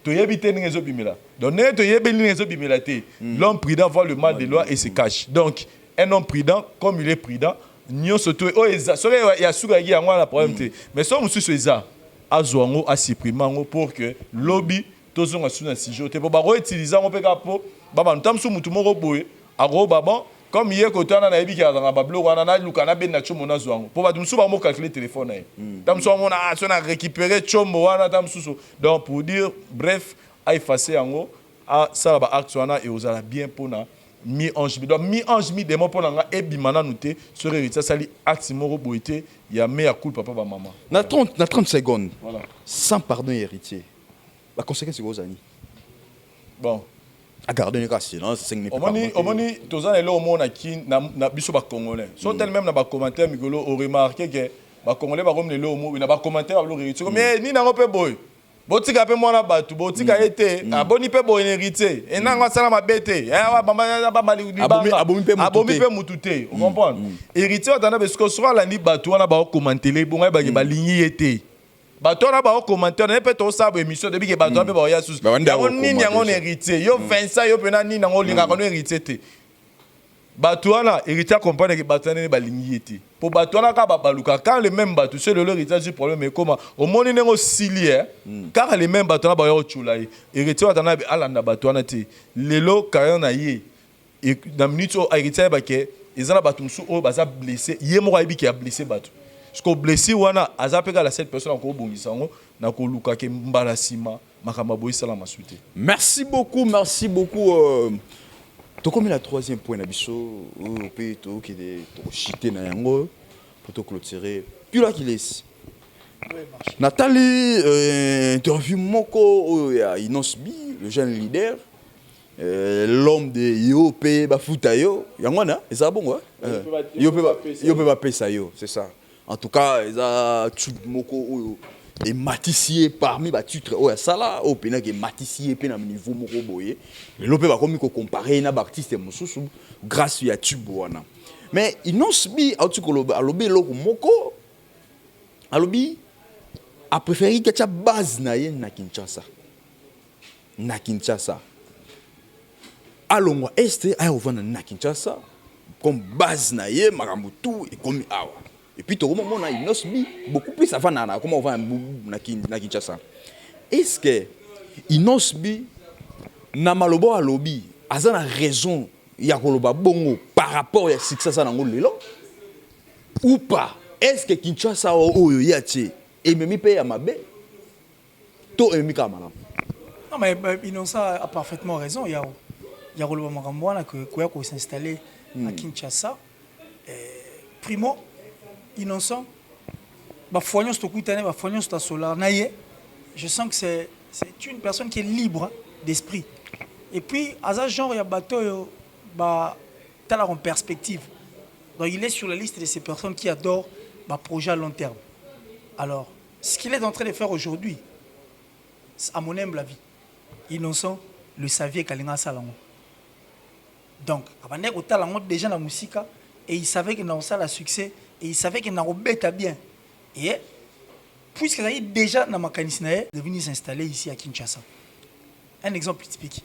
to yebite neni nezo bimela donc neni to yebeli nezo bimela te l'homme prudent voit le mal de loi et se cache donc un homme prudent comme il est prudent nyonso to o eza soki ya suka yi yango na problème te mais so mususu eza azwango a supprimer ngo pour que lobby tozonga suna sijo te po ba ko utiliser ngo peka po baba ntamsu mutu moko boye ago baba comme hier kotana na yebi ki azanga ba blog wana na luka na ben na chomo na zwango po ba tumsu ba mo calculer téléphone na tamsu ngo na so na récupérer chomo wana tamsu donc pour dire bref a effacer yango a sala ba acte wana et osala bien pona mi ange mi donc mi ange mi démon pona nga ebimana nuté sur héritier sali acte moko boité ya me ya cool papa ba maman na 30 secondes voilà sans pardon héritier la conséquence c'est aux amis bon à garder une silence c'est une omoni tozana le omona ki na biso ba congolais so tel même na ba commentaire migolo o remarquer que ba congolais ba comme le omo na ba commentaire ba lo héritier mais ni na ngope boy botika pe mwana batu botika ete aboni pe boy héritier et nanga sala mabete ya ba mali libanga abomi pe mutute vous comprenez héritier atana parce que soit la ni batu wana ba commenter les bonga ba lingi ete bato na ba commenter na pe to sabo émission depuis que bato pe ba ya sus yango nini yango héritier yo Vincent yo pena nini yango linga kono héritier te bato wana héritier comprendre que bato na ba lingi ete pour bato wana ka ba baluka quand le même bato c'est le héritier du problème mais comment au monde nengo silier car les mêmes bato na ba yo chula héritier atana alanda bato wana te lelo kayon na ye et dans minute au héritier ba ke ezana bato musu o baza blessé ye mo ayibi ki a blessé bato parce que blessé wana azapeka la cette personne encore bongisa ngo na ko luka ke mbala sima makamba boy sala masuite merci beaucoup to comme la troisième point na biso au pays to qui de to chiter na yango pour to clôturer puis là qu'il est Nathalie interview moko ya Inosbi le jeune leader l'homme de Yopé Bafutayo yango na ça bon Yopé ba pesa yo c'est ça en tout cas ils a tube moko et matissier parmi ba titre ça là au pena que matissier pe na niveau moko boye le lopé ba komi ko comparer na ba artiste mususu grâce ya tube wana mais Inosbi alobi loko moko alobi a préféré que ta base na ye na Kinshasa alongwa este aya ovana na Kinshasa comme base na ye makambo tout et comme awa et puis tout le monde a Inosbi beaucoup plus avant na comment on va na Kinshasa est-ce que Inosbi na malobo alobi azana raison ya koloba bongo par rapport à succès na ngolelo ou pas est-ce que Kinshasa oyo yatie et même paye à mabe to emi kamala non mais Innocent a parfaitement raison il y a koloba makambo wana que koya ko s'installer à Kinshasa primo Innocent bafoignon stokutane bafoignon stasolar naye je sens que c'est une personne qui est libre d'esprit et puis à ce genre il y a bateau ba tala en perspective donc il est sur la liste de ces personnes qui adorent ba projet à long terme alors ce qu'il est en train de faire aujourd'hui à mon humble avis Innocent le savait kalinga salango donc abandé ko tala ngo déjà na musika et il savait qu'il n'a pas la succès et il savait qu'il n'a pas bien et puisqu'il a déjà dans ma canisnae de venir s'installer ici à Kinshasa un exemple typique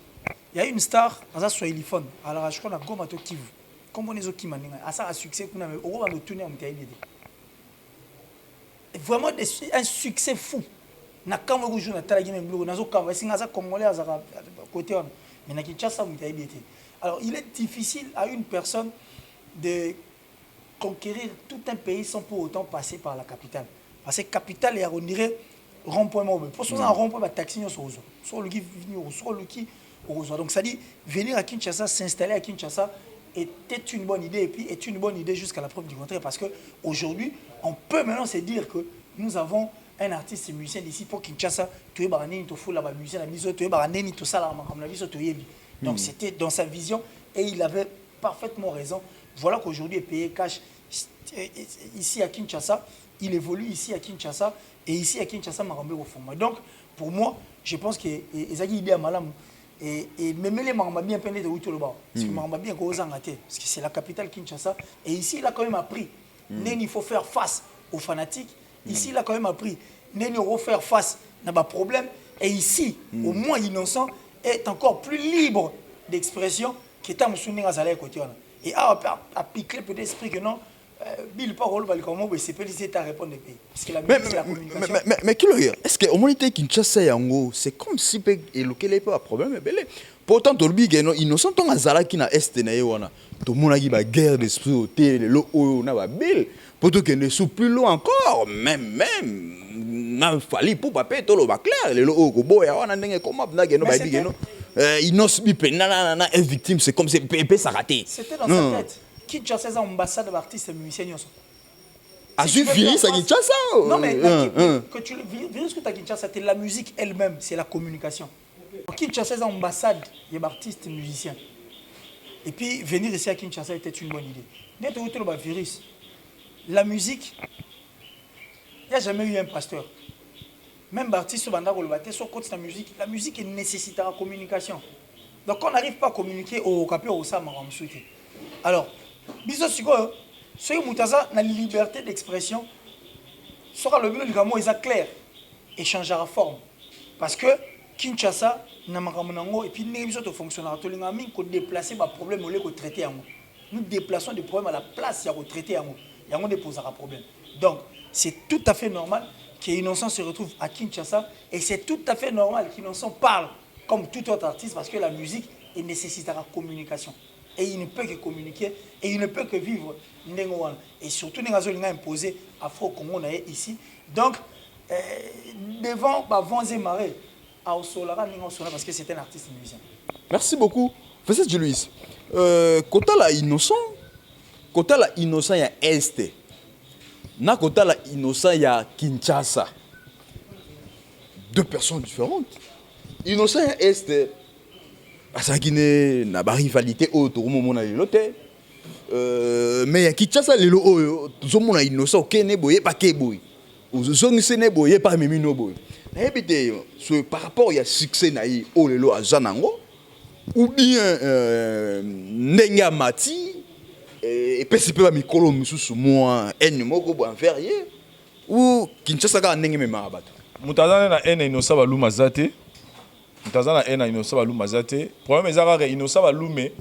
il y a une star à Swahiliphone alors je crois na Goma to Kivu comme on est au Kimaninga à ça a succès qu'on a au va le tourner en Mtaïbé vraiment un succès fou na kama ko joue na tala game blog na zo kama singa za congolais à côté on mais na Kinshasa Mtaïbé alors il est difficile à une personne de conquérir tout un pays sans pour autant passer par la capitale parce que capitale est on dirait rond-point mobile pour ça un rond-point taxi sur le qui venir sur le qui donc ça dit venir à Kinshasa s'installer à Kinshasa était une bonne idée et puis est une bonne idée jusqu'à la preuve du contraire parce que aujourd'hui on peut maintenant se dire que nous avons un artiste musicien d'ici pour Kinshasa tu es baraneni to fou la musicien la mise tu es baraneni to ça la comme la vie to yebi donc c'était dans sa vision et il avait parfaitement raison. Voilà qu'aujourd'hui est payé cash ici à Kinshasa, il évolue ici à Kinshasa et ici à Kinshasa Marambé au fond. Donc pour moi, je pense que Ezaki idée à malam et même les Maramba bien peine de Outoloba. Parce que Maramba bien parce que c'est la capitale Kinshasa. Et ici, il a quand même appris. Il faut faire face aux fanatiques. Ici, il a quand même appris. Il faut faire face à des problèmes. Et ici, au moins innocent, est encore plus libre d'expression que tant Moussouné Azalé côté. Et a piqué peut-être l'esprit que non. Bill parole va comment c'est pas laisser ta répondre pays parce que la musique c'est la communication mais qui le est-ce que au moins Kinshasa yango c'est comme si peut éloquer les pas problème belé pourtant tolbi geno innocent ton azala qui na est na yewana to mona ki ba guerre d'esprit au télé lo o na ba bill pourtant que ne sous plus loin encore même na fali pour papier to lo ba clair le lo o ko boya wana ndenge comment na geno ba bi geno innocent bi pe na est victime c'est comme c'est pépé ça raté c'était dans sa tête. Kinshasa est ambassade d'artistes et musiciens. Tu virus à Kinshasa? Non, mais que tu virus que tu as Kinshasa, c'est la musique elle-même, c'est la communication. Kinshasa est ambassade d'artistes et musiciens. Et puis venir ici à Kinshasa était une bonne idée. Dès que tu as le virus, la musique, il n'y a jamais eu un pasteur. Même artiste sur la musique nécessite la communication. Donc on n'arrive pas à communiquer au Capé au Sama. Alors, biso siko soki mutaza na liberté d'expression sera le but du gamo est clair et changera forme parce que Kinshasa na makamunango et puis les biso to fonctionnaire to linga min ko déplacer ba problème au lieu ko traiter yango nous déplaçons des problèmes à la place ya ko traiter yango déposera problème donc c'est tout à fait normal qu'Innocent se retrouve à Kinshasa et c'est tout à fait normal qu'Innocent parle comme tout autre artiste parce que la musique nécessitera communication. Et il ne peut que communiquer et il ne peut que vivre Nengoan. Et surtout, Nengazo a imposé Afro-Congo ici. Donc, devant Vanzé Maré, à Osolara, parce que c'est un artiste musicien. Merci beaucoup. Fais ça, Luis. Kota la innocent, il y a Est. Na kota la innocent, il y a Kinshasa. Deux personnes différentes. Innocent, il y a Est. Asakine na ba rivalité autour momona loté mais ya Kinshasa lelo oyo zomona innocent kene boye pa ke boye uzongise ne boye pa mimino boye na ebité par rapport ya succès na yi o lelo azanango ou bien ndenga mati et pesi pe ba mikolo mususu moi en moko bo inférieur ou Kinshasa ka ndenge mema bato mutazana na ene innocent baluma zate Mutazana ena Innocent baluma zate. Problème ezaka Innocent balume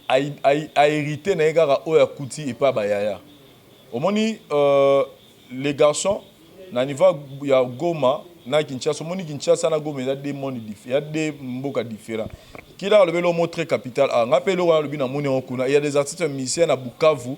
a hérité na egara oya kuti et pas bayaya. Omoni les garçons na niveau ya Goma na Kinshasa, omoni Kinshasa na Goma il y a des mondes différents, il y a des mboka différents. Kila le belo montre capital a ngapelo na lobi na moni okuna. Il y a des artistes musiciens na Bukavu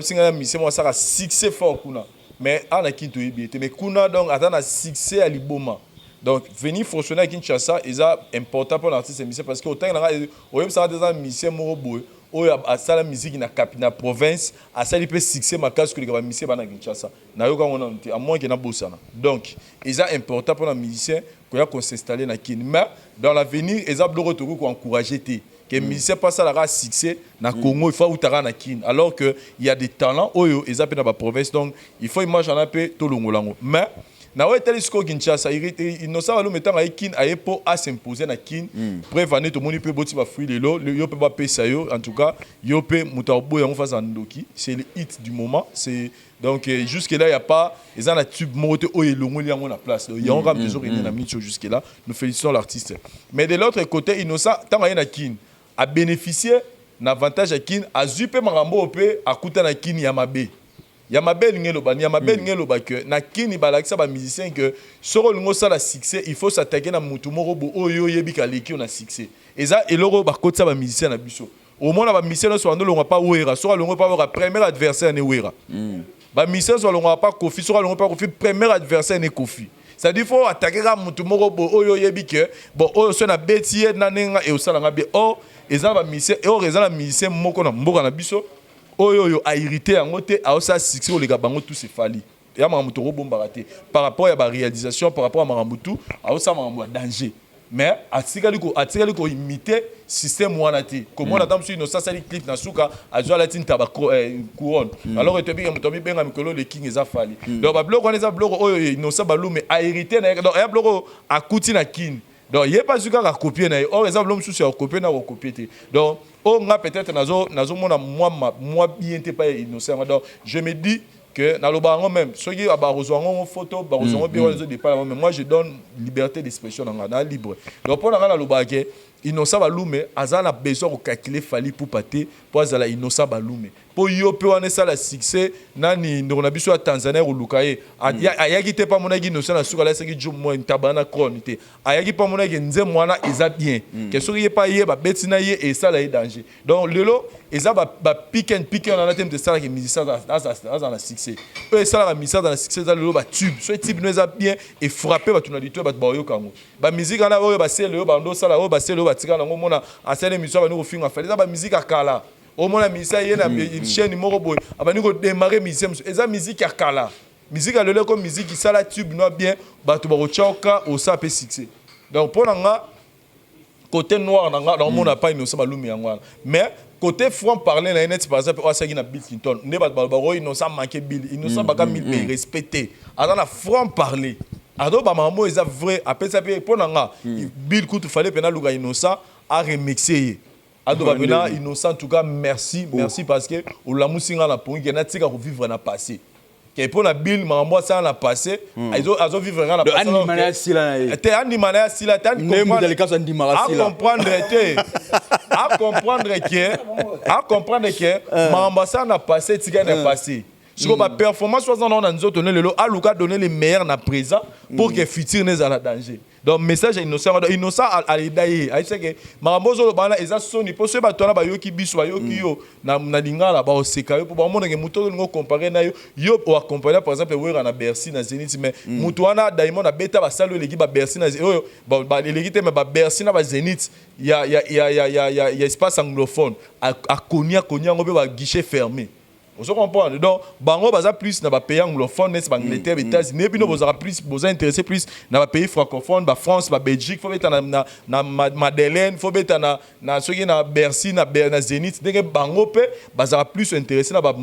singa musicien moi ça a succès fort kuna. Mais ana kinto yebite mais kuna donc atana succès à Liboma. Donc, venir fonctionner à Kinshasa, c'est important pour l'artiste et musicien parce que autant il y a des musiciens moroboy, il y a la musique dans la province, à ça il peut succès ma case que les musiciens à Kinshasa. À moins qu'il y ait un donc, c'est important pour les musiciens qu'on s'installe dans Kin. Mais dans l'avenir, il y a des retours qui encouragent que les musiciens passent à la succès dans Congo, il faut outar na Kin. Alors que il y a des talents, ils sont dans la province, donc il faut imaginer un peu tout le monde. Mais na ouais telisko Kinshasa Innocent balu mettant à Kin a pour à s'imposer na Kin prévenir tout le monde peut boti ba fruit lelo yo peut pas pesa yo en tout cas yo peut mutarbo yango face en ndoki c'est le hit du moment c'est donc jusque là il y a pas ils ont la tube moto o elongo yango na place il y a encore besoin de na minute jusque là nous félicitons l'artiste mais de l'autre côté Innocent tant à Kin a bénéficié d'avantage à Kin a zupe marambo pe a kuta na Kin ya mabe. Il y a ma belle que na kini balakisa ba musicien que soro lingo ça la succès il faut s'attaquer na mutu moko bo oyo yebika leki on a succès et ça eloro ba kotsa ba musicien na biso au moins ba musicien so ando longa pas wera soro longo pas ba premier adversaire ne wera ba musicien so longa pas Kofi soro longa pas Kofi premier adversaire ne Kofi ça dit faut attaquer na mutu moko bo oyo yebika bon oyo so na beti na nenga e osala nga bien oh eza ba musicien e o reza na musicien moko na mboka na biso oyo a irrité en côté à ça succès les gars bango tout c'est fali ya mamuto robomba raté par rapport à la réalisation par rapport à mamutu à ça mamuto danger mais atikali ko imiter système wana te comme on attend sur innocent sali clip na suka azwa la tinta ba couronne alors et tobi benga mikolo le king eza fali donc ba bloko eza bloko oyo innocent balume a hérité na donc ya bloko akuti na kin donc il y a pas suka ka copier na or exemple l'homme sous sur copier na ko copier te donc on a peut-être nazo mona moi bien te pas innocent donc je me dis que dans le baron même ceux qui ont photo barozongo bien les autres mais moi je donne liberté d'expression dans libre donc pour dans le baké innocent balume azana besoin de calculer fali pour pater pour azala innocent balume pour yo pe wana ça la succès nani ndona biso ya Tanzania ou lukaye ayaki te pa monaki innocent na suka la seki jo mo ntabana kronité ayaki pa monaki nze mwana eza bien que soki pas yé ba betina yé et ça la danger donc lelo eza ba pick and on a thème de ça qui musicien dans la succès eux ça la musicien dans la succès dans lelo ba tube so type nous eza bien et frapper ba tonalité ba yo kango ba musique na oyo ba selo ba ndo sala oyo ba selo ba tika na ngomona asele émission ba no finga fa eza ba musique akala au moins la musique y a une chaîne moko boy abani ko démarrer musique eza musique akala musique a le comme musique qui ça la tube no bien bato ba ko choka au ça peut succès donc pour nga côté noir nga dans mon pas innocent balumi yango mais côté franc parler na net par exemple o sagi na Bill Clinton ne ba innocent manquer Bill innocent ba ka mille respecter alors na franc parler ado ba mamo eza vrai après ça pour nga Bill coup fallait pena luga innocent a remixer ado ba pena innocent en tout cas merci parce que o la musinga la pour que na tika ko vivre na passé que pour na Bill mambo ça na passé azo vivre na passé animal sila te animal sila te à comprendre que mambo ça na passé tika na passé sur ma performance soit dans nous donner le aluka donner les meilleurs na présent pour que futur n'est à la danger donc message innocent à l'aider ai c'est que mambozo lo bana eza soni pour ceux batona ba yoki biso ba yoki yo na lingala ba oseka yo pour ba mona ke muto ngo comparer na yo o accompagner par exemple wera na Bercy na Zenith mais muto wana Diamond na beta ba salo legi ba Bercy na oyo ba legi te mais ba Bercy na ba Zenith il y a espace anglophone a konia ngo be ba guichet fermé. Vous comprenez donc bango baza plus na ba pays anglophone n'est pas Angleterre États-Unis bino bozara plus boza intéressé plus na ba pays francophone ba France ba Belgique faut beta na Madeleine faut beta na soki na Bercy na Zenith ndenge bango pe bazara plus intéressé na ba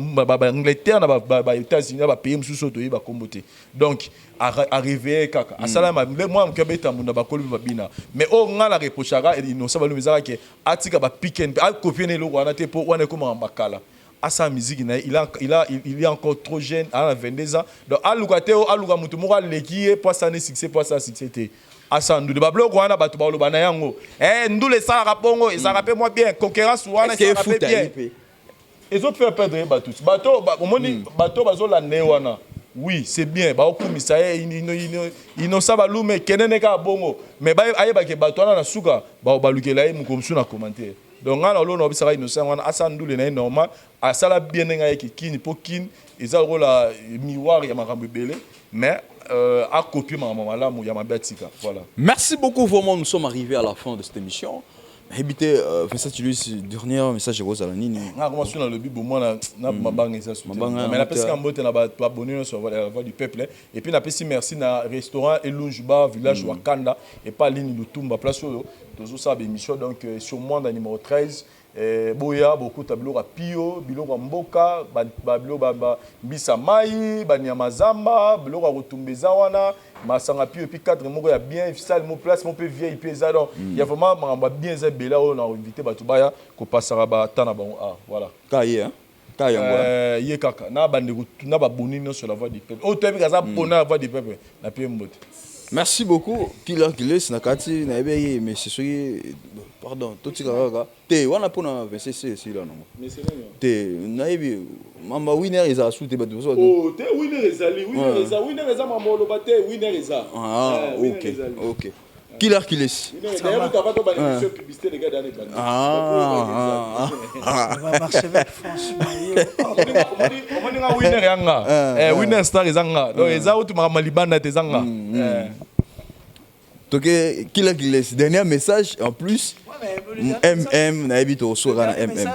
Angleterre na ba États-Unis na ba pays mususu to ba kombote donc arriver kaka asala moi mon kabeta muna ba kolu ba bina mais o nga la reprochara innocent ba lumizara ke atika ba pick and a copier ne lo wana te po wana ko makala à sa musique il est encore trop jeune à 22 ans donc aluka mutu moko lekiye pour ça ne succès pour ça succès à ça ndu ba bloko wana bato ba lobana yango ndule ça rapongo et ça rappelle moi bien concurrence wana ça rappelle bien ils ont fait perdre bato omoni bato bazola ne wana oui c'est bien ba okumisa innocent balume kenene ka bongo mais ba ayeba ke bato wana na suka ba balukela ye mukomsu na commentaire donc on a l'on observe innocent on a ça ndule na normal à ça la bien nga ki kini po kin eza rola miroir ya makambo belé mais à copier maman là ya mabetika voilà. Merci beaucoup vraiment nous sommes arrivés à la fin de cette émission. Habité ça tu lui dernier message rose à la nini. Na comment sur le bibo moi na mabanga ça mais la pesque en botte na ba abonné sur la voix du peuple et puis na pesi merci na restaurant Elunjuba village Wakanda et pas ligne Lutumba place toujours ça émission donc sur moi dans numéro 13 boya beaucoup tableau rapio biloko mboka bablo baba mbisa mai banyamazamba biloko rotumbeza wana masanga pio et puis cadre moko ya bien salle mo place mo peu vieille pesa donc il y a vraiment mamba bien za bela on a invité batu baya ko passera ba tana ba voilà kaye hein kaye ye kaka na bande na ba bonino sur la voix du peuple o tebi kaza bona la voix du peuple na pie mbote. Merci beaucoup. Kiler nakati na ebe mais c'est celui pardon tout tika te wana pona VCC si là non. Mais c'est là. Te na ebe mama winner eza sous te ba so. Oh te winner ezali winner eza mama lo bate winner eza. Ah OK. Kiler d'ailleurs tu vas pas dans l'émission publicité les gars dans les bandes. Ça va marcher avec franchement. On dit winner yanga. Winner star ezanga. Donc eza utu mama libanda te zanga. Donc, le dernier message, en plus, MM, on a évité au soir à MM.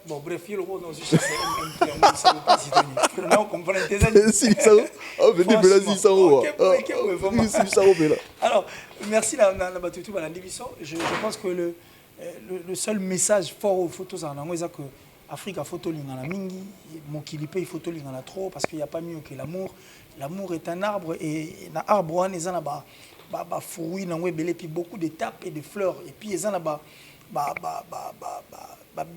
Bon, bref, il y a le mot dans ce alors, merci la je pense que le seul message fort aux photos, c'est que Afrique a photo lingana mingi, Mokilipe il photo lingana trop parce qu'il n'y a pas mieux que l'amour. L'amour est un arbre et l'arbre on est un fruit, puis beaucoup d'étapes et de fleurs et puis ils ont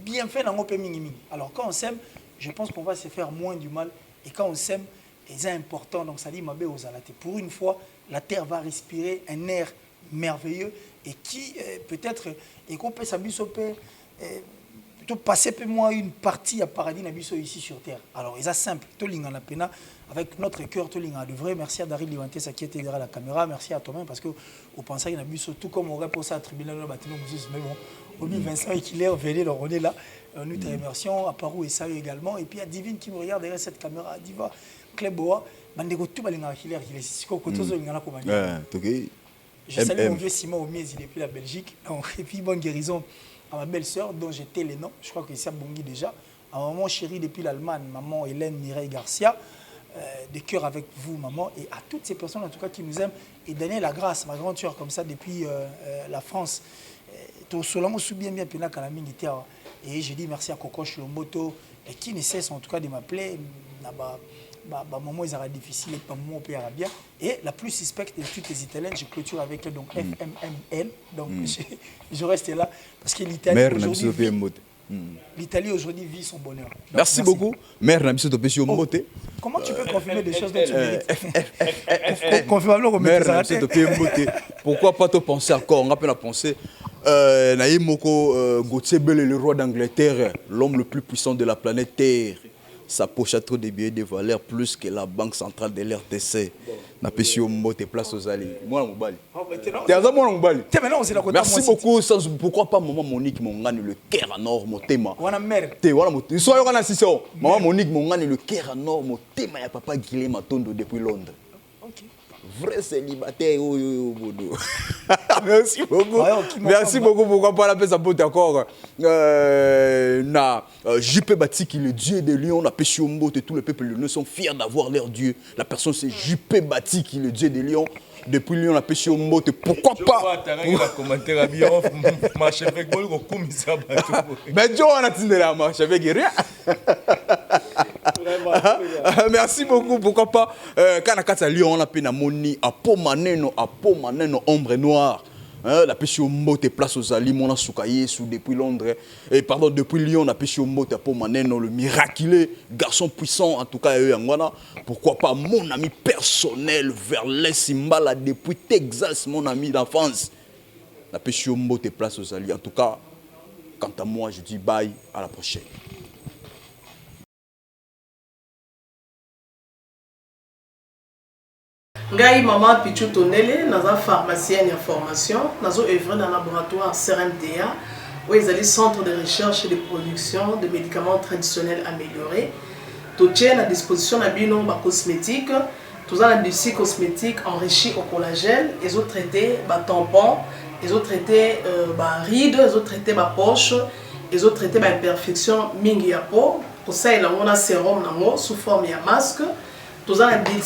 bien fait dans mingi. Alors quand on s'aime, je pense qu'on va se faire moins du mal et quand on s'aime, c'est important donc ça dit mabé aux alatés. Pour une fois, la terre va respirer un air merveilleux et qui peut-être et qu'on peut s'abuser plutôt passer peu moins une partie à paradis nabiso ici sur terre. Alors c'est simple, tout linga la pena avec notre cœur tout linga de vrai. Merci à Daryl Livantes qui était derrière la caméra, merci à toi-même parce que vous pensez qu'il nabiso tout comme on répond ça à tribunal de bâtiment mais bon, au Vincent et qu'il est venu leur on est là. Nous te remercions à Parou et Salut également et puis à Divine qui me regarde derrière cette caméra, Diva Cléboa, bandego tout balinga killer il est si ko tozo linga na ko mani. Je salue mon vieux Simon Omiez, il est depuis la Belgique. Donc, et puis bonne guérison à ma belle-sœur dont j'étais les noms, je crois que c'est à Bongi déjà, à maman chérie depuis l'Allemagne, maman Hélène Mireille Garcia, de cœur avec vous maman, et à toutes ces personnes en tout cas qui nous aiment, et donner la grâce, ma grande sœur comme ça depuis la France, et je dis merci à Coco Chilomboto, qui ne cesse en tout cas de m'appeler, moment ils aura difficile et pas moment bien et la plus suspecte de toutes les italiennes je clôture avec elle donc FMML donc je reste là parce que l'Italie aujourd'hui vit son bonheur. Donc, merci beaucoup mère Nabiso Topesi Mbote. Comment tu peux confirmer des choses dont tu mérites confirmablement mère Nabiso Topesi Mbote. Pourquoi pas te penser encore on a peine à penser Naïm Moko Gauthier Bell le roi d'Angleterre l'homme le plus puissant de la planète Terre. Sa poche a trop de billets de valeur plus que la banque centrale de l'RTC. Na pesio mbote place aux alliés. Moi Mobali. Merci beaucoup. Pourquoi pas maman Monique mon gagne le cœur en or mon thème. Wana mère. Te voilà mon. Soyons en assistant. Maman Monique mon gagne le cœur en or mon thème ya papa Guilhem Matondo depuis Londres. OK. Vrai célibataire bodo. Merci beaucoup. Merci beaucoup. Pourquoi pas la paix ça peut encore na JP Bati qui le dieu des lions, la Péchiombo et tous les peuples lyonnais sont fiers d'avoir leur dieu. La personne c'est JP Bati qui le dieu des lions. Depuis Lyon, la Péchiombo, pourquoi pas? Mais Joe, on a tenu la marche avec rien. Merci beaucoup. Pourquoi pas? Quand on a Lyon, on a peine à moni, à Pomaneno, ombre noire. La Péchiombo, place aux alliés, mon soukaye sous depuis Londres. Et pardon, depuis Lyon, la Péchiombo, à Pomaneno, le miraculeux garçon puissant, en tout cas, pourquoi pas mon ami personnel vers Simbala depuis Texas, mon ami d'enfance. La Péchiombo, place aux alliés. En tout cas, quant à moi, je dis bye, à la prochaine. Ngai maman Pichu Tonele, naza pharmacienne en formation, nazo œuvre dans le laboratoire CRMTA, où ils allaient centre de recherche et de production de médicaments traditionnels améliorés. Tout tient à disposition de bino cosmétiques, tout ça des cosmétiques enrichis au collagène, ils ont traité tampons, ils ont traité rides, ils ont traité poche, ils ont traité imperfection mingi ya peau. Pour ça il y a un sérum sous forme de masque, tout ça des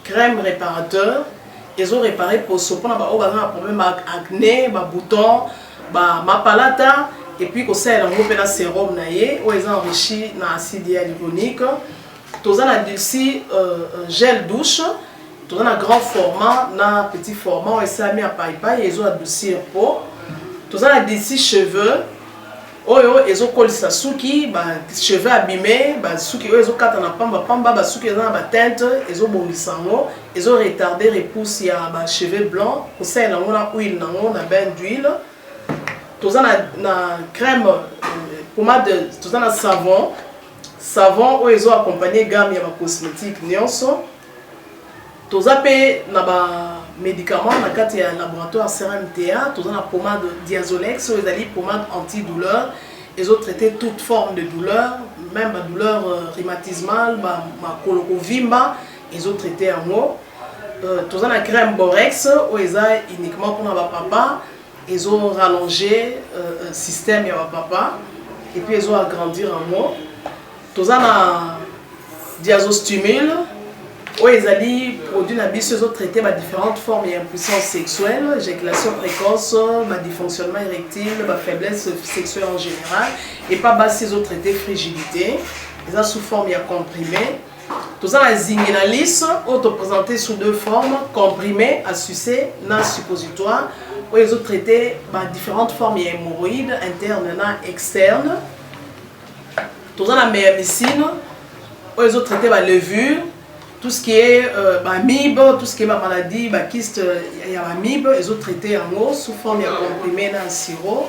crème réparateur, ils ont réparé pour ce qu'on a un problème avec acné, boutons, palata, et puis qu'on sait un sérum naïe, où ils ont enrichi dans l'acide hyaluronique. Tous on a aussi gel douche, tous on a grand format, dans petit format, et ça a mis à paille, ils ont adouci un pot. Tous on a des cheveux. Ils ont collé sa souki, cheveux abîmés, souki ils ont quatre pamba, souki ils ont la teinte, ils ont bomisango, ils ont retardé repousse il y a cheveux blancs, pour ça ils ont huile, on a bain d'huile. Tous on a crème, pommade, tous on a savon où ils ont accompagné gamme il y a cosmétique nyonso. Tous on paye na médicaments dans le laboratoire CRMTA, tout dans la pommade Diazolex, ils ont pommade antidouleur, ils ont traité toute forme de douleur, même la douleur rhumatismale, ma colorovimba, ils ont traité en haut. Tous la crème borex où ils ont uniquement pour notre papa, ils ont rallongé le système de papa et puis ils ont agrandi en moi. Tous la diazostimule où ils ont produit la bise, ils ont traité différentes formes d'impuissance sexuelle, éjaculation précoce, dysfonctionnement érectile, faiblesse sexuelle en général et pas bas ils ont traité frigidité, ils ont sous forme de comprimé. Tout ça, la zinguinalis, présenté sous deux formes, comprimé à sucer, dans suppositoire, où ils ont traité différentes formes d'hémorroïdes internes et externes. Tout ça, la méamycine, où ils ont traité la levure, tout ce qui est amibe, tout ce qui est maladie, kyste, il y a amibe, ils ont traité en eau sous forme de comprimé dans le sirop.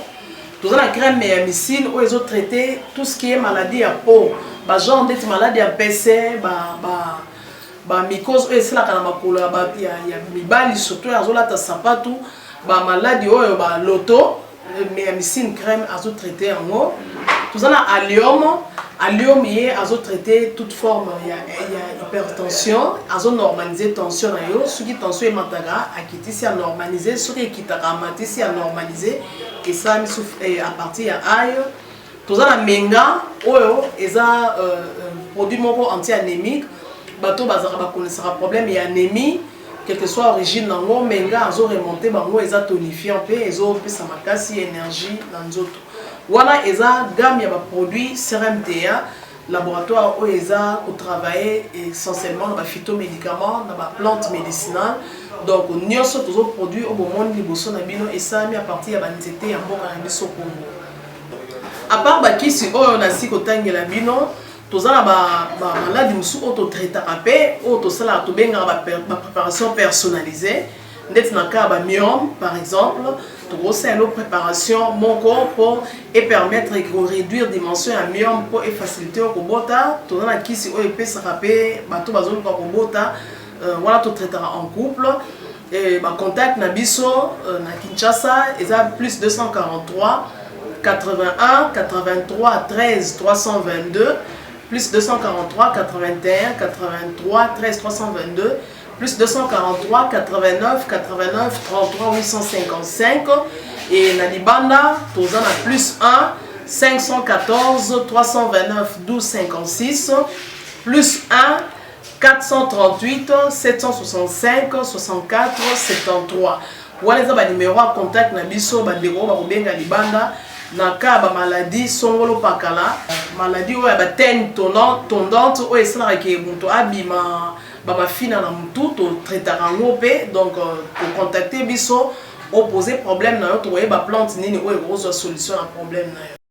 Tout ça, la crème méamycine, où ils ont traité tout ce qui est maladie à peau. Genre d'être malade à PC, mycose, c'est la canamakula, il y a mibali surtout, azolata sapatou, maladie, l'auto, méamycine crème, azo traité en eau. Tout ça, allium, il y a azo traité toute forme, il y a hypertension, azo normaliser tension, ce qui tension est mataga, à quitter si à normaliser, ce qui est quitte si à normaliser, et ça, à partir de aïe. Tout ça, la menga, ils ont produit anti-anémique. Bateau, ils ont problème et anémie, quelle que soit l'origine, menga, ils ont remonté, ils ont tonifié un peu, ils ont plus de énergie dans les autres. Voilà, ils ont gamme de produits CRMTA, laboratoire où ils ont travaillé essentiellement dans les phytomédicaments, dans les plantes médicinales. Donc, nous avons tous les produits au moment où et ça mis à partir de l'anxiété et en Congo. À part bakisi on a si kotangela bino tozala maladi musu auto traiter apé auto sala to benga préparation personnalisée ndeti na ka myome par exemple to c'est une préparation mon corps pour et permettre de réduire dimension à myome pour et faciliter au kobota tozala kisi o epesa rapé bato bazolu ko kobota voilà to traiter en couple et contact na biso na Kinshasa eza plus 243 81 83 13 322 plus 243 81 83 13 322 plus 243 89 89 33 855 et na libanda tozana plus 1 514 329 12 56 plus 1 438 765 64 73 voilà ça numéro à contact na biso bandeko ba kobenga libanda na ka ba maladie songolo pakala maladie oyo ba tene tondante oyo esalaka ke moto abima ba mafina na mutu to traitaka ngo pe donc ko contacter biso opposer problème na yo to ba plante nini oyo kozwa solution na problème na yo.